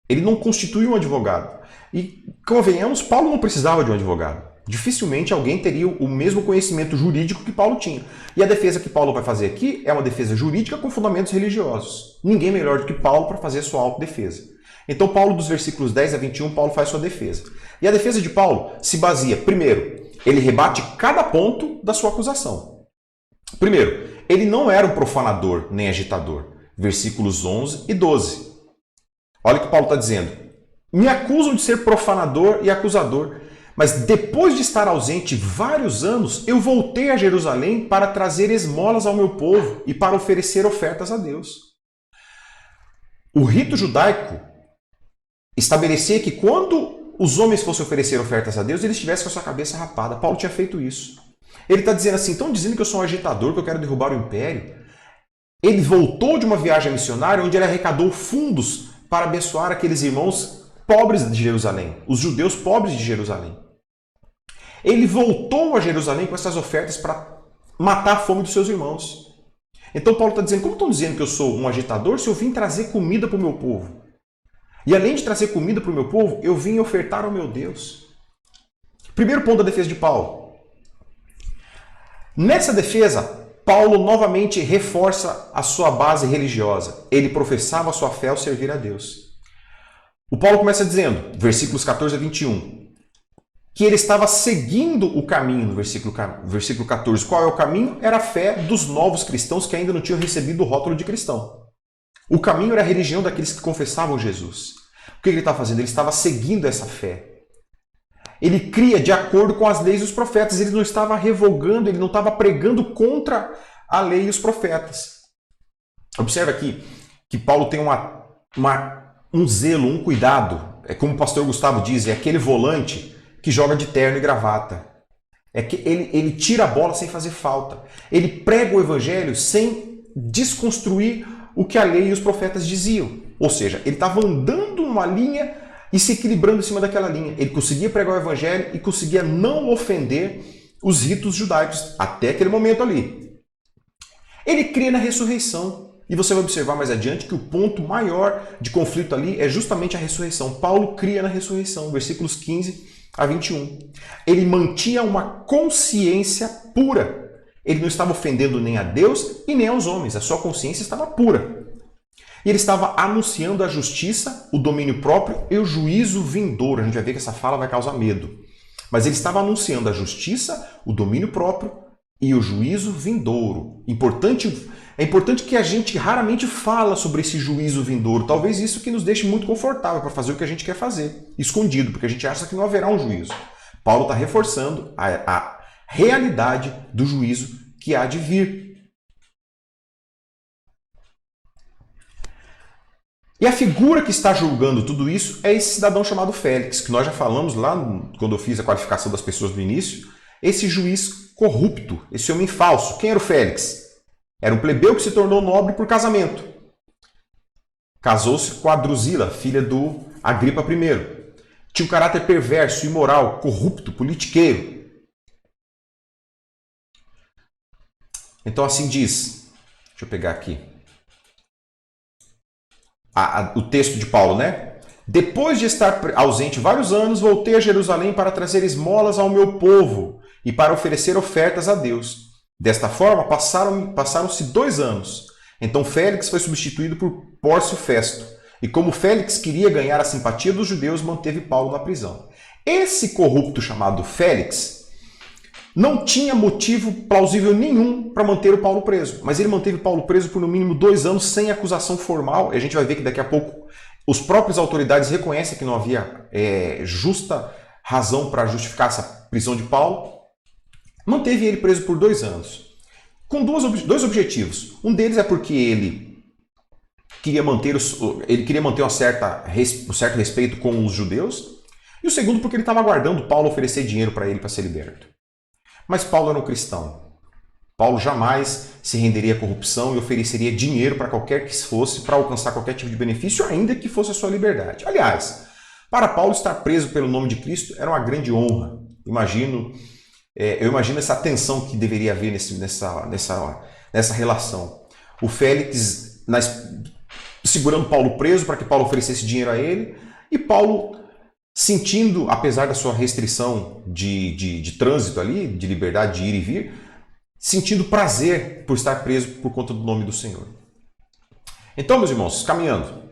Ele não constitui um advogado. E, convenhamos, Paulo não precisava de um advogado. Dificilmente alguém teria o mesmo conhecimento jurídico que Paulo tinha. E a defesa que Paulo vai fazer aqui é uma defesa jurídica com fundamentos religiosos. Ninguém melhor do que Paulo para fazer a sua autodefesa. Então, Paulo, dos versículos 10 a 21, Paulo faz sua defesa. E a defesa de Paulo se baseia, primeiro, ele rebate cada ponto da sua acusação. Primeiro, ele não era um profanador nem agitador. Versículos 11 e 12. Olha o que Paulo está dizendo. Me acusam de ser profanador e acusador, mas depois de estar ausente vários anos, eu voltei a Jerusalém para trazer esmolas ao meu povo e para oferecer ofertas a Deus. O rito judaico estabelecia que quando os homens fossem oferecer ofertas a Deus, eles estivessem com a sua cabeça rapada. Paulo tinha feito isso. Ele está dizendo assim, estão dizendo que eu sou um agitador, que eu quero derrubar o império. Ele voltou de uma viagem missionária onde ele arrecadou fundos para abençoar aqueles irmãos pobres de Jerusalém, os judeus pobres de Jerusalém. Ele voltou a Jerusalém com essas ofertas para matar a fome dos seus irmãos. Então Paulo está dizendo, como estão dizendo que eu sou um agitador se eu vim trazer comida para o meu povo? E além de trazer comida para o meu povo, eu vim ofertar ao meu Deus. Primeiro ponto da defesa de Paulo. Nessa defesa, Paulo novamente reforça a sua base religiosa. Ele professava a sua fé ao servir a Deus. O Paulo começa dizendo, versículos 14 a 21, que ele estava seguindo o caminho, no versículo 14. Qual é o caminho? Era a fé dos novos cristãos que ainda não tinham recebido o rótulo de cristão. O caminho era a religião daqueles que confessavam Jesus. O que ele estava fazendo? Ele estava seguindo essa fé. Ele cria de acordo com as leis dos profetas. Ele não estava revogando, ele não estava pregando contra a lei e os profetas. Observa aqui que Paulo tem um zelo, um cuidado. É como o pastor Gustavo diz, é aquele volante que joga de terno e gravata. É que ele tira a bola sem fazer falta. Ele prega o evangelho sem desconstruir o que a lei e os profetas diziam. Ou seja, ele estava andando numa linha e se equilibrando em cima daquela linha. Ele conseguia pregar o evangelho e conseguia não ofender os ritos judaicos até aquele momento ali. Ele cria na ressurreição. E você vai observar mais adiante que o ponto maior de conflito ali é justamente a ressurreição. Paulo cria na ressurreição, versículos 15 a 21. Ele mantinha uma consciência pura. Ele não estava ofendendo nem a Deus e nem aos homens. A sua consciência estava pura. E ele estava anunciando a justiça, o domínio próprio e o juízo vindouro. A gente vai ver que essa fala vai causar medo. Mas ele estava anunciando a justiça, o domínio próprio e o juízo vindouro. É importante que a gente raramente fala sobre esse juízo vindouro. Talvez isso que nos deixe muito confortável para fazer o que a gente quer fazer, escondido, porque a gente acha que não haverá um juízo. Paulo está reforçando a realidade do juízo que há de vir. E a figura que está julgando tudo isso é esse cidadão chamado Félix, que nós já falamos lá quando eu fiz a qualificação das pessoas no início, esse juiz corrupto, esse homem falso. Quem era o Félix? Era um plebeu que se tornou nobre por casamento. Casou-se com a Drusila, filha do Agripa I. Tinha um caráter perverso, imoral, corrupto, politiqueiro. Então assim diz, deixa eu pegar aqui, o texto de Paulo, né? Depois de estar ausente vários anos, voltei a Jerusalém para trazer esmolas ao meu povo e para oferecer ofertas a Deus. Desta forma, passaram-se 2 anos. Então Félix foi substituído por Pórcio Festo. E como Félix queria ganhar a simpatia dos judeus, manteve Paulo na prisão. Esse corrupto chamado Félix não tinha motivo plausível nenhum para manter o Paulo preso. Mas ele manteve Paulo preso por no mínimo 2 anos sem acusação formal. E a gente vai ver que daqui a pouco os próprias autoridades reconhecem que não havia justa razão para justificar essa prisão de Paulo. Manteve ele preso por 2 anos. Com dois objetivos. Um deles é porque ele queria manter um certo respeito com os judeus. E o segundo porque ele estava aguardando Paulo oferecer dinheiro para ele para ser liberto. Mas Paulo era um cristão. Paulo jamais se renderia à corrupção e ofereceria dinheiro para qualquer que fosse para alcançar qualquer tipo de benefício, ainda que fosse a sua liberdade. Aliás, para Paulo estar preso pelo nome de Cristo era uma grande honra. Imagino eu imagino essa tensão que deveria haver nessa relação. O Félix segurando Paulo preso para que Paulo oferecesse dinheiro a ele, e Paulo sentindo, apesar da sua restrição de trânsito ali, de liberdade de ir e vir, sentindo prazer por estar preso por conta do nome do Senhor. Então, meus irmãos, caminhando.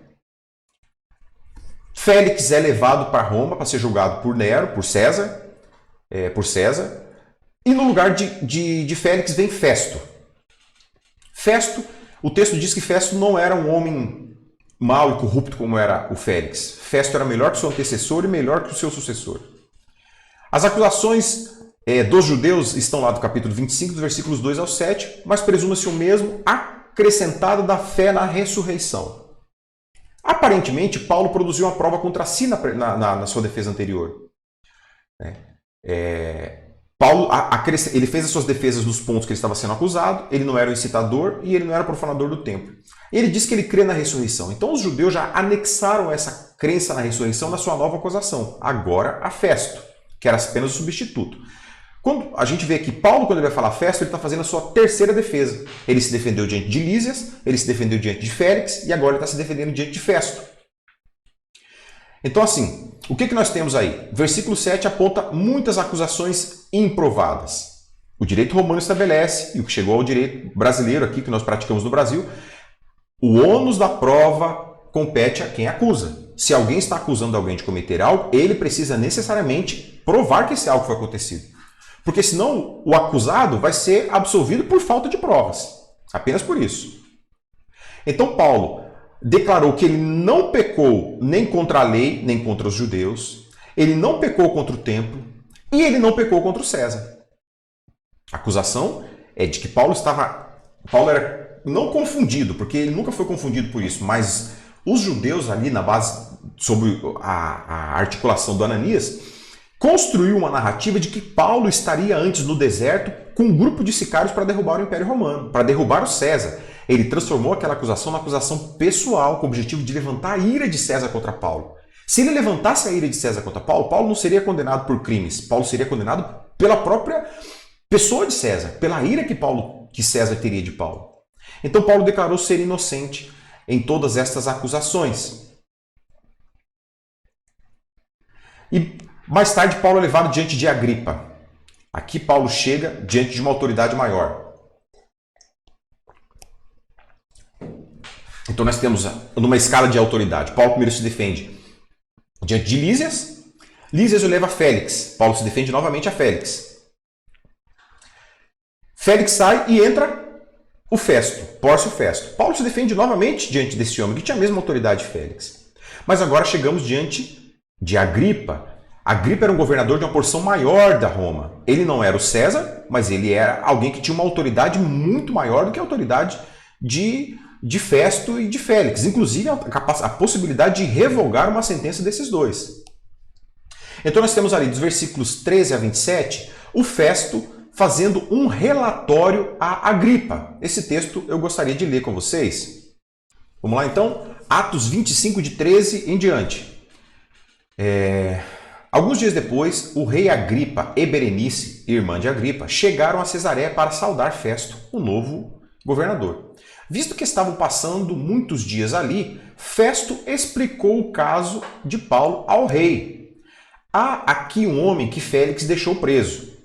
Félix é levado para Roma para ser julgado por Nero, por César, e no lugar de Félix vem Festo. Festo, o texto diz que Festo não era um homem mau e corrupto como era o Félix. Festo era melhor que o seu antecessor e melhor que o seu sucessor. As acusações dos judeus estão lá do capítulo 25, dos versículos 2 ao 7, mas presume-se o mesmo, acrescentado da fé na ressurreição. Aparentemente, Paulo produziu uma prova contra si na sua defesa anterior. Paulo ele fez as suas defesas nos pontos que ele estava sendo acusado, ele não era o incitador e ele não era profanador do templo. Ele diz que ele crê na ressurreição. Então os judeus já anexaram essa crença na ressurreição na sua nova acusação, agora a Festo, que era apenas o substituto. Quando a gente vê que Paulo, quando ele vai falar Festo, ele está fazendo a sua terceira defesa. Ele se defendeu diante de Lísias, ele se defendeu diante de Félix e agora ele está se defendendo diante de Festo. Então assim, o que nós temos aí? Versículo 7 aponta muitas acusações improvadas. O direito romano estabelece, e o que chegou ao direito brasileiro aqui, que nós praticamos no Brasil, o ônus da prova compete a quem acusa. Se alguém está acusando alguém de cometer algo, ele precisa necessariamente provar que esse algo foi acontecido. Porque senão o acusado vai ser absolvido por falta de provas. Apenas por isso. Então Paulo declarou que ele não pecou nem contra a lei, nem contra os judeus. Ele não pecou contra o templo e ele não pecou contra o César. A acusação é de que Paulo era não confundido, porque ele nunca foi confundido por isso, mas os judeus ali na base, sobre a articulação do Ananias, construiu uma narrativa de que Paulo estaria antes no deserto com um grupo de sicários para derrubar o Império Romano, para derrubar o César. Ele transformou aquela acusação numa acusação pessoal, com o objetivo de levantar a ira de César contra Paulo. Se ele levantasse a ira de César contra Paulo, Paulo não seria condenado por crimes, Paulo seria condenado pela própria pessoa de César, pela ira que César teria de Paulo. Então Paulo declarou ser inocente em todas estas acusações. E mais tarde, Paulo é levado diante de Agripa. Aqui Paulo chega diante de uma autoridade maior. Então nós temos numa escala de autoridade. Paulo primeiro se defende diante de Lísias. Lísias o leva a Félix. Paulo se defende novamente a Félix. Félix sai e entra o Festo, Pórcio Festo. Paulo se defende novamente diante desse homem que tinha a mesma autoridade de Félix. Mas agora chegamos diante de Agripa. Agripa era um governador de uma porção maior da Roma. Ele não era o César, mas ele era alguém que tinha uma autoridade muito maior do que a autoridade de Festo e de Félix. Inclusive a possibilidade de revogar uma sentença desses dois. Então nós temos ali dos versículos 13 a 27, o Festo fazendo um relatório a Agripa. Esse texto eu gostaria de ler com vocês. Vamos lá então? Atos 25 de 13 em diante. Alguns dias depois, o rei Agripa e Berenice, irmã de Agripa, chegaram a Cesareia para saudar Festo, o novo governador. Visto que estavam passando muitos dias ali, Festo explicou o caso de Paulo ao rei. Há aqui um homem que Félix deixou preso.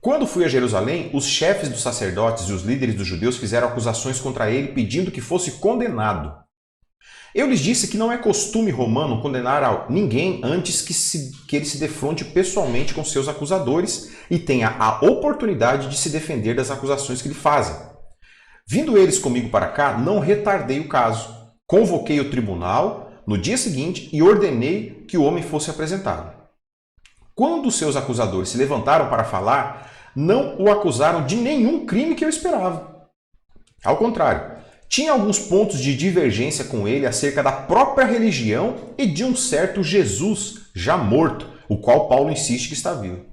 Quando fui a Jerusalém, os chefes dos sacerdotes e os líderes dos judeus fizeram acusações contra ele, pedindo que fosse condenado. Eu lhes disse que não é costume romano condenar a ninguém antes que ele se defronte pessoalmente com seus acusadores e tenha a oportunidade de se defender das acusações que lhe fazem. Vindo eles comigo para cá, não retardei o caso. Convoquei o tribunal no dia seguinte e ordenei que o homem fosse apresentado. Quando os seus acusadores se levantaram para falar, não o acusaram de nenhum crime que eu esperava. Ao contrário, tinha alguns pontos de divergência com ele acerca da própria religião e de um certo Jesus já morto, o qual Paulo insiste que está vivo.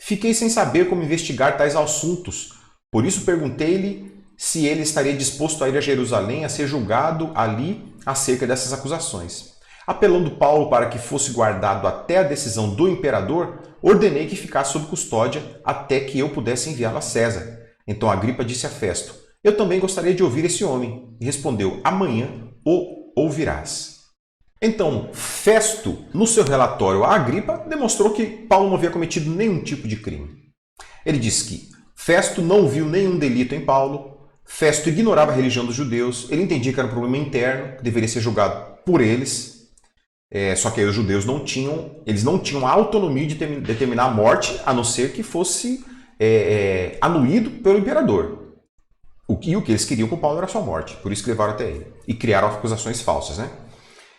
Fiquei sem saber como investigar tais assuntos, por isso perguntei-lhe se ele estaria disposto a ir a Jerusalém a ser julgado ali acerca dessas acusações. Apelando Paulo para que fosse guardado até a decisão do imperador, ordenei que ficasse sob custódia até que eu pudesse enviá-lo a César. Então Agripa disse a Festo: eu também gostaria de ouvir esse homem. E respondeu: amanhã o ouvirás. Então, Festo, no seu relatório a Agripa, demonstrou que Paulo não havia cometido nenhum tipo de crime. Ele disse que Festo não viu nenhum delito em Paulo, Festo ignorava a religião dos judeus, ele entendia que era um problema interno, que deveria ser julgado por eles. Só que aí os judeus não tinham a autonomia de determinar a morte, a não ser que fosse anuído pelo imperador. O que eles queriam com Paulo era a sua morte, por isso que levaram até ele. E criaram acusações falsas, né?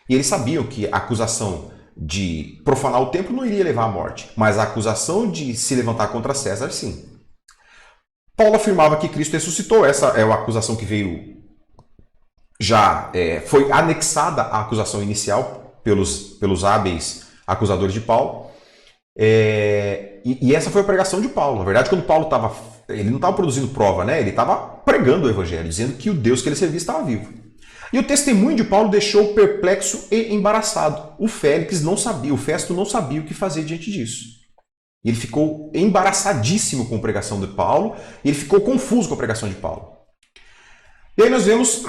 E eles sabiam que a acusação de profanar o templo não iria levar à morte, mas a acusação de se levantar contra César, sim. Paulo afirmava que Cristo ressuscitou, essa é uma acusação que veio foi anexada à acusação inicial pelos hábeis acusadores de Paulo. E essa foi a pregação de Paulo. Na verdade, quando Paulo ele não estava produzindo prova, né? Ele estava pregando o evangelho, dizendo que o Deus que ele servia estava vivo. E o testemunho de Paulo deixou perplexo e embaraçado. O Festo não sabia o que fazer diante disso. Ele ficou embaraçadíssimo com a pregação de Paulo, e ele ficou confuso com a pregação de Paulo. E aí nós vemos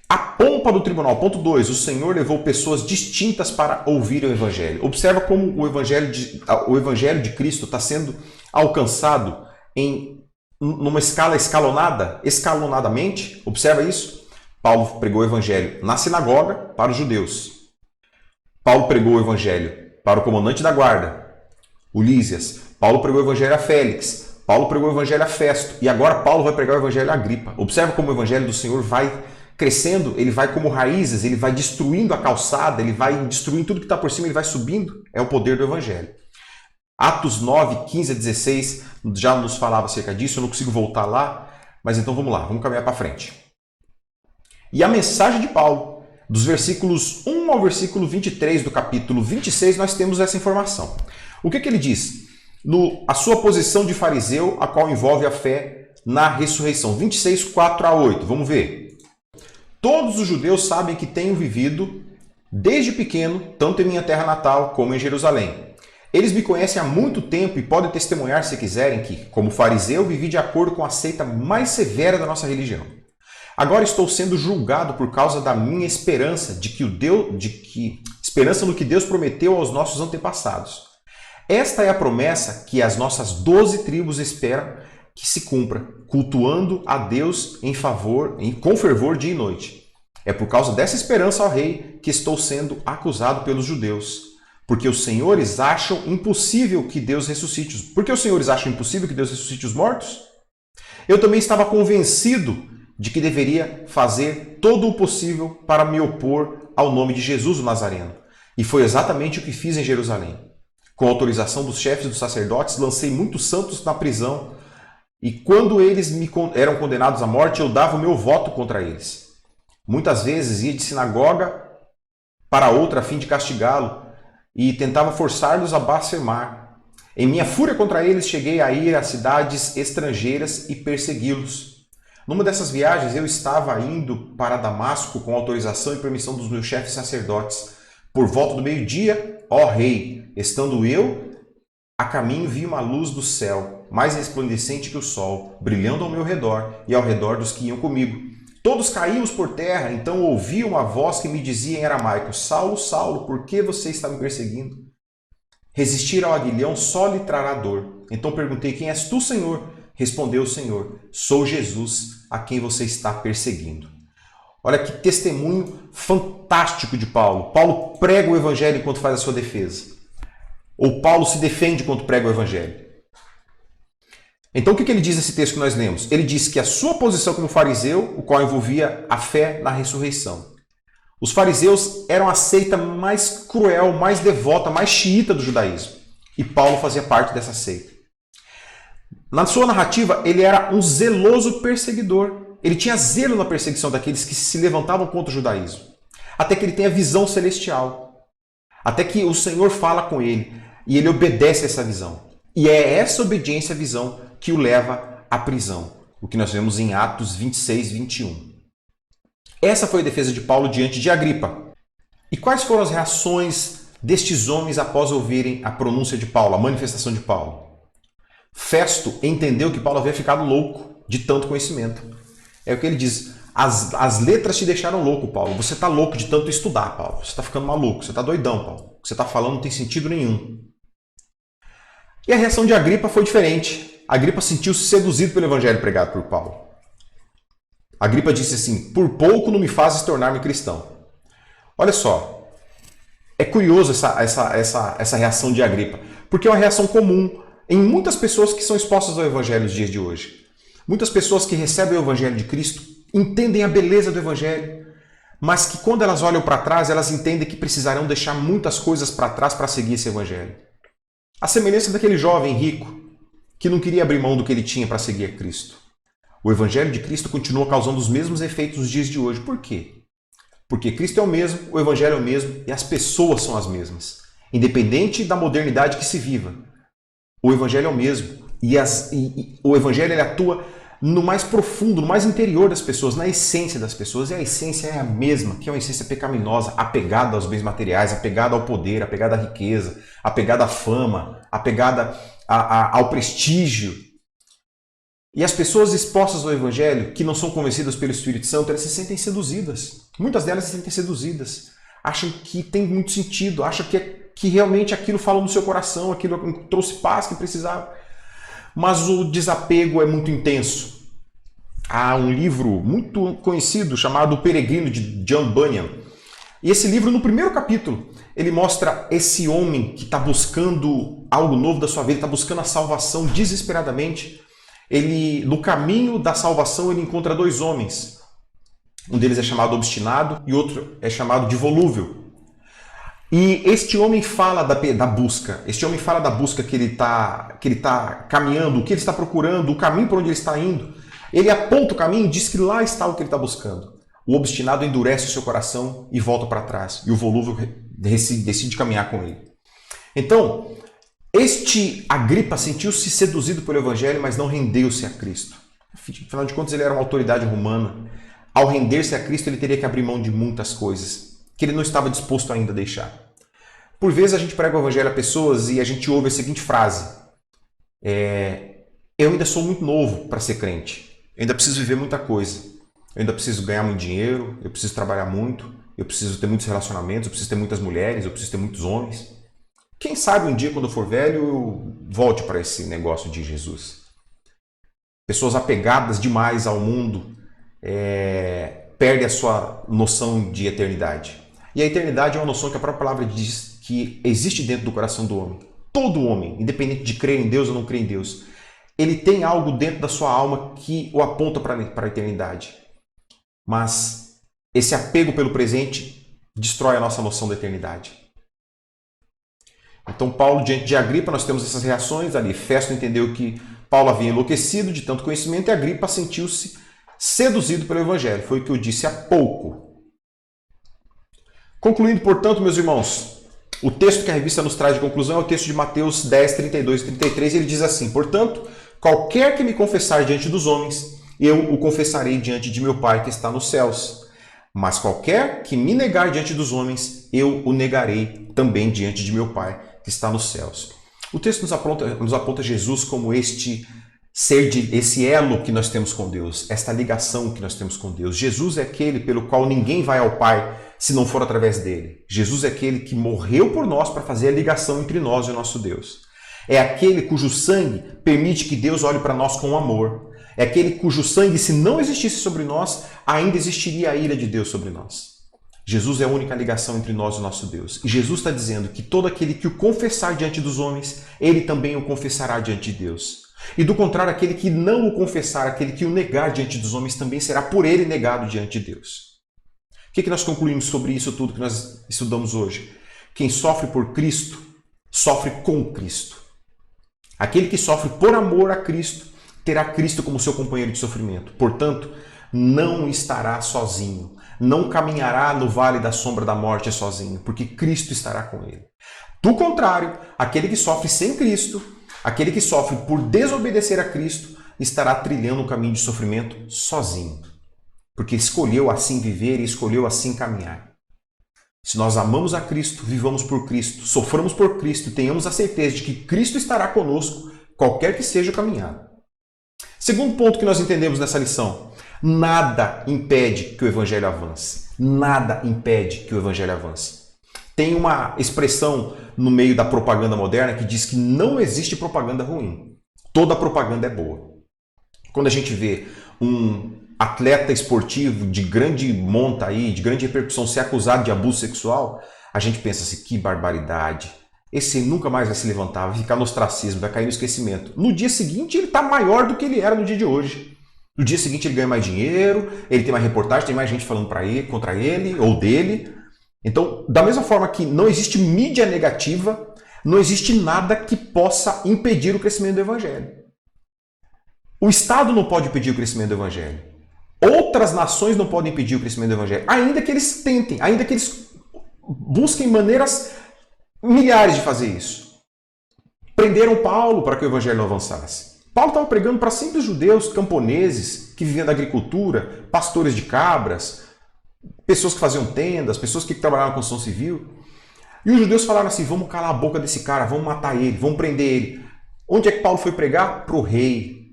a pompa do tribunal. Ponto 2. O Senhor levou pessoas distintas para ouvir o Evangelho. Observa como o Evangelho de Cristo está sendo alcançado numa escala escalonadamente. Observa isso. Paulo pregou o Evangelho na sinagoga para os judeus. Paulo pregou o Evangelho para o comandante da guarda, o Lísias. Paulo pregou o Evangelho a Félix. Paulo pregou o Evangelho a Festo. E agora Paulo vai pregar o Evangelho a Agripa. Observa como o Evangelho do Senhor vai crescendo, ele vai como raízes, ele vai destruindo a calçada, ele vai destruindo tudo que está por cima, ele vai subindo. É o poder do Evangelho. Atos 9, 15 a 16 já nos falava acerca disso, eu não consigo voltar lá, mas então vamos lá, vamos caminhar para frente. E a mensagem de Paulo, dos versículos 1 ao versículo 23 do capítulo 26, nós temos essa informação. O que ele diz? A sua posição de fariseu, a qual envolve a fé na ressurreição. 26, 4 a 8, vamos ver. Todos os judeus sabem que tenho vivido desde pequeno, tanto em minha terra natal como em Jerusalém. Eles me conhecem há muito tempo e podem testemunhar, se quiserem, que, como fariseu, vivi de acordo com a seita mais severa da nossa religião. Agora estou sendo julgado por causa da minha esperança esperança no que Deus prometeu aos nossos antepassados. Esta é a promessa que as nossas 12 tribos esperam que se cumpra, cultuando a Deus com fervor dia e noite. É por causa dessa esperança, ó rei, que estou sendo acusado pelos judeus. Porque os senhores acham impossível que Deus ressuscite os mortos? Eu também estava convencido de que deveria fazer todo o possível para me opor ao nome de Jesus o Nazareno. E foi exatamente o que fiz em Jerusalém. Com autorização dos chefes dos sacerdotes, lancei muitos santos na prisão. E quando eles eram condenados à morte, eu dava o meu voto contra eles. Muitas vezes ia de sinagoga para outra a fim de castigá-lo e tentava forçar-los a blasfemar. Em minha fúria contra eles, cheguei a ir a cidades estrangeiras e persegui-los. Numa dessas viagens, eu estava indo para Damasco com autorização e permissão dos meus chefes sacerdotes. Por volta do meio-dia, ó rei, estando eu a caminho, vi uma luz do céu, mais resplandecente que o sol, brilhando ao meu redor e ao redor dos que iam comigo. Todos caímos por terra, então ouvi uma voz que me dizia em aramaico: Saulo, Saulo, por que você está me perseguindo? Resistir ao aguilhão só lhe trará dor. Então perguntei: quem és tu, Senhor? Respondeu o Senhor: sou Jesus, a quem você está perseguindo. Olha que testemunho fantástico de Paulo. Paulo prega o evangelho enquanto faz a sua defesa. Ou Paulo se defende quando prega o evangelho. Então o que ele diz nesse texto que nós lemos? Ele diz que a sua posição como fariseu, o qual envolvia a fé na ressurreição. Os fariseus eram a seita mais cruel, mais devota, mais xiita do judaísmo. E Paulo fazia parte dessa seita. Na sua narrativa, ele era um zeloso perseguidor. Ele tinha zelo na perseguição daqueles que se levantavam contra o judaísmo. Até que ele tenha visão celestial. Até que o Senhor fala com ele e ele obedece a essa visão. E é essa obediência à visão que o leva à prisão. O que nós vemos em Atos 26, 21. Essa foi a defesa de Paulo diante de Agripa. E quais foram as reações destes homens após ouvirem a pronúncia de Paulo, a manifestação de Paulo? Festo entendeu que Paulo havia ficado louco de tanto conhecimento. É o que ele diz. As letras te deixaram louco, Paulo. Você está louco de tanto estudar, Paulo. Você está ficando maluco. Você está doidão, Paulo. O que você está falando não tem sentido nenhum. E a reação de Agripa foi diferente. Agripa sentiu-se seduzido pelo evangelho pregado por Paulo. Agripa disse assim: por pouco não me fazes tornar-me cristão. Olha só. É curioso essa reação de Agripa. Porque é uma reação comum em muitas pessoas que são expostas ao evangelho nos dias de hoje. Muitas pessoas que recebem o evangelho de Cristo entendem a beleza do evangelho, mas que quando elas olham para trás, elas entendem que precisarão deixar muitas coisas para trás para seguir esse evangelho. A semelhança daquele jovem rico que não queria abrir mão do que ele tinha para seguir a Cristo. O evangelho de Cristo continua causando os mesmos efeitos nos dias de hoje. Por quê? Porque Cristo é o mesmo, o evangelho é o mesmo e as pessoas são as mesmas. Independente da modernidade que se viva, o evangelho é o mesmo. E o evangelho ele atua no mais profundo, no mais interior das pessoas, na essência das pessoas. E a essência é a mesma, que é uma essência pecaminosa, apegada aos bens materiais, apegada ao poder, apegada à riqueza, apegada à fama, apegada ao prestígio. E as pessoas expostas ao evangelho, que não são convencidas pelo Espírito Santo, elas se sentem seduzidas. Muitas delas se sentem seduzidas. Acham que tem muito sentido, acham que realmente aquilo fala no seu coração, aquilo trouxe paz que precisava. Mas o desapego é muito intenso. Há um livro muito conhecido chamado O Peregrino, de John Bunyan. E esse livro, no primeiro capítulo, ele mostra esse homem que está buscando algo novo da sua vida, está buscando a salvação desesperadamente. Ele, no caminho da salvação, ele encontra dois homens. Um deles é chamado Obstinado e outro é chamado de Volúvel. E este homem fala da busca. Este homem fala da busca que ele tá caminhando, o que ele está procurando, o caminho por onde ele está indo. Ele aponta o caminho e diz que lá está o que ele está buscando. O obstinado endurece o seu coração e volta para trás. E o volúvel decide caminhar com ele. Então, este Agripa sentiu-se seduzido pelo evangelho, mas não rendeu-se a Cristo. Afinal de contas, ele era uma autoridade romana. Ao render-se a Cristo, ele teria que abrir mão de muitas coisas que ele não estava disposto ainda a deixar. Por vezes a gente prega o evangelho a pessoas e a gente ouve a seguinte frase: eu ainda sou muito novo para ser crente, eu ainda preciso viver muita coisa, eu ainda preciso ganhar muito dinheiro, eu preciso trabalhar muito, eu preciso ter muitos relacionamentos, eu preciso ter muitas mulheres, eu preciso ter muitos homens. Quem sabe um dia, quando eu for velho, eu volte para esse negócio de Jesus. Pessoas apegadas demais ao mundo perdem a sua noção de eternidade. E a eternidade é uma noção que a própria palavra diz que existe dentro do coração do homem. Todo homem, independente de crer em Deus ou não crer em Deus, ele tem algo dentro da sua alma que o aponta para a eternidade. Mas esse apego pelo presente destrói a nossa noção da eternidade. Então Paulo, diante de Agripa, nós temos essas reações ali. Festo entendeu que Paulo havia enlouquecido de tanto conhecimento e Agripa sentiu-se seduzido pelo evangelho. Foi o que eu disse há pouco. Concluindo, portanto, meus irmãos, o texto que a revista nos traz de conclusão é o texto de Mateus 10, 32 e 33. Ele diz assim: portanto, qualquer que me confessar diante dos homens, eu o confessarei diante de meu Pai que está nos céus. Mas qualquer que me negar diante dos homens, eu o negarei também diante de meu Pai que está nos céus. O texto nos aponta Jesus como esse elo que nós temos com Deus, esta ligação que nós temos com Deus. Jesus é aquele pelo qual ninguém vai ao Pai se não for através dele. Jesus é aquele que morreu por nós para fazer a ligação entre nós e o nosso Deus. É aquele cujo sangue permite que Deus olhe para nós com amor. É aquele cujo sangue, se não existisse sobre nós, ainda existiria a ira de Deus sobre nós. Jesus é a única ligação entre nós e o nosso Deus. E Jesus está dizendo que todo aquele que o confessar diante dos homens, ele também o confessará diante de Deus. E do contrário, aquele que não o confessar, aquele que o negar diante dos homens, também será por ele negado diante de Deus. O que nós concluímos sobre isso tudo que nós estudamos hoje? Quem sofre por Cristo, sofre com Cristo. Aquele que sofre por amor a Cristo, terá Cristo como seu companheiro de sofrimento. Portanto, não estará sozinho. Não caminhará no vale da sombra da morte sozinho, porque Cristo estará com ele. Do contrário, aquele que sofre sem Cristo, aquele que sofre por desobedecer a Cristo, estará trilhando um caminho de sofrimento sozinho. Porque escolheu assim viver e escolheu assim caminhar. Se nós amamos a Cristo, vivamos por Cristo, soframos por Cristo, tenhamos a certeza de que Cristo estará conosco, qualquer que seja o caminhar. Segundo ponto que nós entendemos nessa lição: nada impede que o Evangelho avance. Nada impede que o Evangelho avance. Tem uma expressão no meio da propaganda moderna que diz que não existe propaganda ruim. Toda propaganda é boa. Quando a gente vê um atleta esportivo de grande monta aí, de grande repercussão, ser acusado de abuso sexual, a gente pensa assim, que barbaridade. Esse nunca mais vai se levantar, vai ficar no ostracismo, vai cair no esquecimento. No dia seguinte ele está maior do que ele era no dia de hoje. No dia seguinte ele ganha mais dinheiro, ele tem mais reportagem, tem mais gente falando contra ele ou dele. Então, da mesma forma que não existe mídia negativa, não existe nada que possa impedir o crescimento do Evangelho. O Estado não pode impedir o crescimento do Evangelho. Outras nações não podem impedir o crescimento do Evangelho. Ainda que eles tentem, ainda que eles busquem maneiras milhares de fazer isso. Prenderam Paulo para que o Evangelho não avançasse. Paulo estava pregando para simples judeus, camponeses, que viviam da agricultura, pastores de cabras, pessoas que faziam tendas, pessoas que trabalhavam na construção civil. E os judeus falaram assim, vamos calar a boca desse cara, vamos matar ele, vamos prender ele. Onde é que Paulo foi pregar? Para o rei.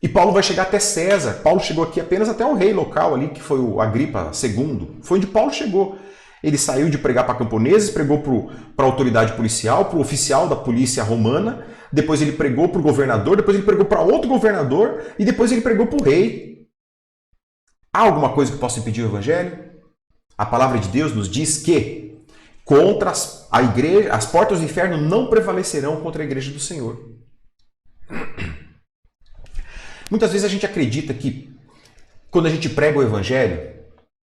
E Paulo vai chegar até César. Paulo chegou aqui apenas até o rei local ali, que foi o Agripa II. Foi onde Paulo chegou. Ele saiu de pregar para camponeses, pregou para a autoridade policial, para o oficial da polícia romana, depois ele pregou para o governador, depois ele pregou para outro governador e depois ele pregou para o rei. Há alguma coisa que possa impedir o Evangelho? A palavra de Deus nos diz que contra a igreja, as portas do inferno não prevalecerão contra a igreja do Senhor. Muitas vezes a gente acredita que quando a gente prega o Evangelho,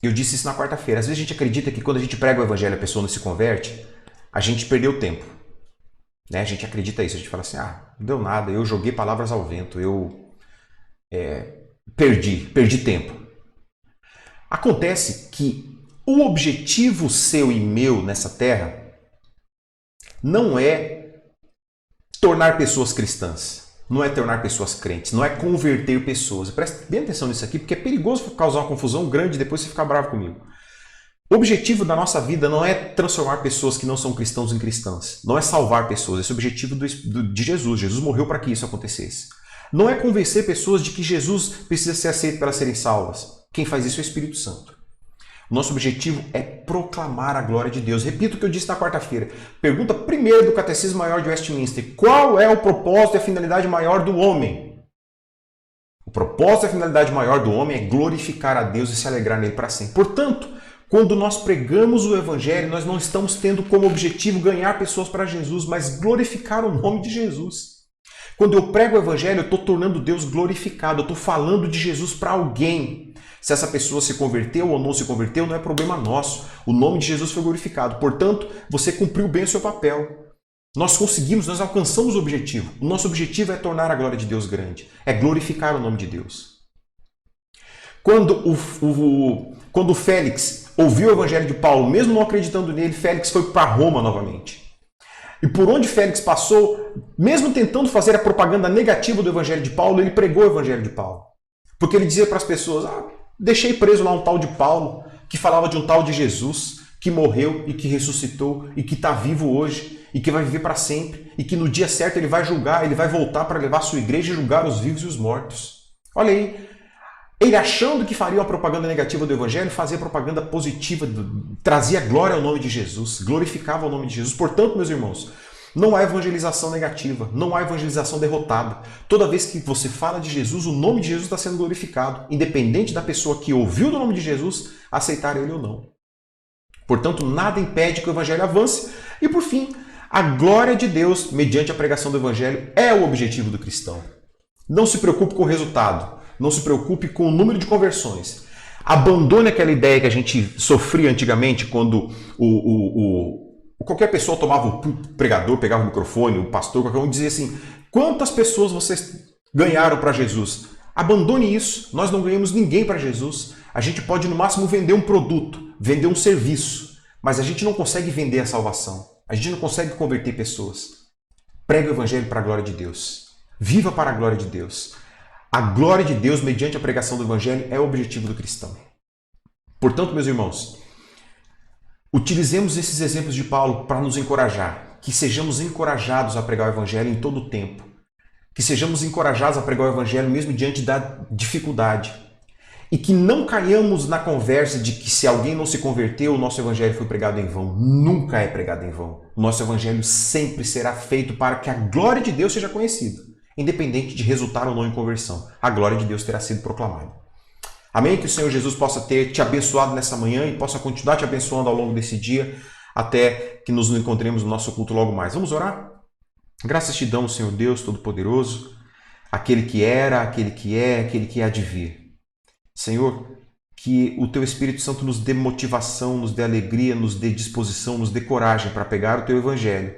eu disse isso na quarta-feira, às vezes a gente acredita que quando a gente prega o Evangelho e a pessoa não se converte, a gente perdeu tempo. Né? A gente acredita isso, a gente fala assim, não deu nada, eu joguei palavras ao vento, eu perdi tempo. Acontece que o objetivo seu e meu nessa terra não é tornar pessoas cristãs. Não é tornar pessoas crentes, não é converter pessoas. Preste bem atenção nisso aqui, porque é perigoso causar uma confusão grande e depois você ficar bravo comigo. O objetivo da nossa vida não é transformar pessoas que não são cristãos em cristãs. Não é salvar pessoas. Esse é o objetivo de Jesus. Jesus morreu para que isso acontecesse. Não é convencer pessoas de que Jesus precisa ser aceito para serem salvas. Quem faz isso é o Espírito Santo. Nosso objetivo é proclamar a glória de Deus. Repito o que eu disse na quarta-feira. Pergunta primeiro do Catecismo Maior de Westminster. Qual é o propósito e a finalidade maior do homem? O propósito e a finalidade maior do homem é glorificar a Deus e se alegrar nele para sempre. Portanto, quando nós pregamos o Evangelho, nós não estamos tendo como objetivo ganhar pessoas para Jesus, mas glorificar o nome de Jesus. Quando eu prego o Evangelho, eu estou tornando Deus glorificado. Eu estou falando de Jesus para alguém. Se essa pessoa se converteu ou não se converteu, não é problema nosso. O nome de Jesus foi glorificado. Portanto, você cumpriu bem o seu papel. Nós conseguimos, nós alcançamos o objetivo. O nosso objetivo é tornar a glória de Deus grande. É glorificar o nome de Deus. Quando o Félix ouviu o evangelho de Paulo, mesmo não acreditando nele, Félix foi para Roma novamente. E por onde Félix passou, mesmo tentando fazer a propaganda negativa do evangelho de Paulo, ele pregou o evangelho de Paulo. Porque ele dizia para as pessoas, deixei preso lá um tal de Paulo, que falava de um tal de Jesus, que morreu e que ressuscitou e que está vivo hoje e que vai viver para sempre e que no dia certo ele vai julgar, ele vai voltar para levar a sua igreja e julgar os vivos e os mortos. Olha aí, ele achando que faria uma propaganda negativa do evangelho, fazia propaganda positiva, trazia glória ao nome de Jesus, glorificava o nome de Jesus. Portanto, meus irmãos, não há evangelização negativa, não há evangelização derrotada. Toda vez que você fala de Jesus, o nome de Jesus está sendo glorificado, independente da pessoa que ouviu do nome de Jesus aceitar ele ou não. Portanto, nada impede que o evangelho avance. E por fim, a glória de Deus, mediante a pregação do evangelho, é o objetivo do cristão. Não se preocupe com o resultado, não se preocupe com o número de conversões. Abandone aquela ideia que a gente sofria antigamente quando qualquer pessoa tomava o pregador, pegava o microfone, o pastor, qualquer um dizia assim, quantas pessoas vocês ganharam para Jesus? Abandone isso, nós não ganhamos ninguém para Jesus. A gente pode no máximo vender um produto, vender um serviço, mas a gente não consegue vender a salvação. A gente não consegue converter pessoas. Pregue o evangelho para a glória de Deus. Viva para a glória de Deus. A glória de Deus, mediante a pregação do evangelho, é o objetivo do cristão. Portanto, meus irmãos, Utilizemos esses exemplos de Paulo para nos encorajar, que sejamos encorajados a pregar o Evangelho em todo o tempo, que sejamos encorajados a pregar o Evangelho mesmo diante da dificuldade, e que não caiamos na conversa de que se alguém não se converteu, o nosso Evangelho foi pregado em vão. Nunca é pregado em vão. O nosso Evangelho sempre será feito para que a glória de Deus seja conhecida, independente de resultar ou não em conversão. A glória de Deus terá sido proclamada. Amém? Que o Senhor Jesus possa ter te abençoado nessa manhã e possa continuar te abençoando ao longo desse dia, até que nos encontremos no nosso culto logo mais. Vamos orar? Graças te damos, Senhor Deus Todo-Poderoso, aquele que era, aquele que é, aquele que há de vir. Senhor, que o Teu Espírito Santo nos dê motivação, nos dê alegria, nos dê disposição, nos dê coragem para pegar o Teu Evangelho,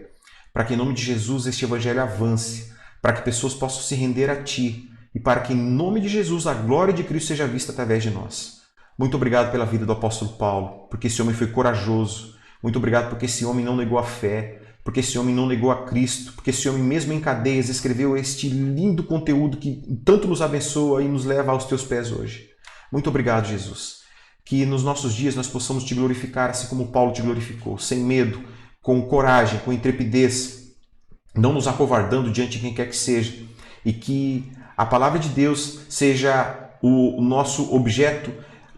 para que em nome de Jesus este Evangelho avance, para que pessoas possam se render a Ti e para que em nome de Jesus a glória de Cristo seja vista através de nós. Muito obrigado pela vida do apóstolo Paulo, porque esse homem foi corajoso. Muito obrigado porque esse homem não negou a fé, porque esse homem não negou a Cristo, porque esse homem mesmo em cadeias escreveu este lindo conteúdo que tanto nos abençoa e nos leva aos Teus pés hoje. Muito obrigado, Jesus. Que nos nossos dias nós possamos Te glorificar assim como Paulo Te glorificou, sem medo, com coragem, com intrepidez, não nos acovardando diante de quem quer que seja, e que a palavra de Deus seja o nosso objeto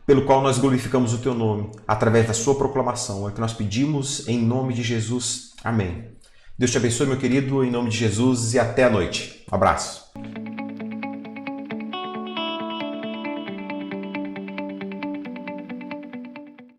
pelo qual nós glorificamos o Teu nome, através da Sua proclamação. É o que nós pedimos em nome de Jesus. Amém. Deus te abençoe, meu querido, em nome de Jesus, e até a noite. Um abraço.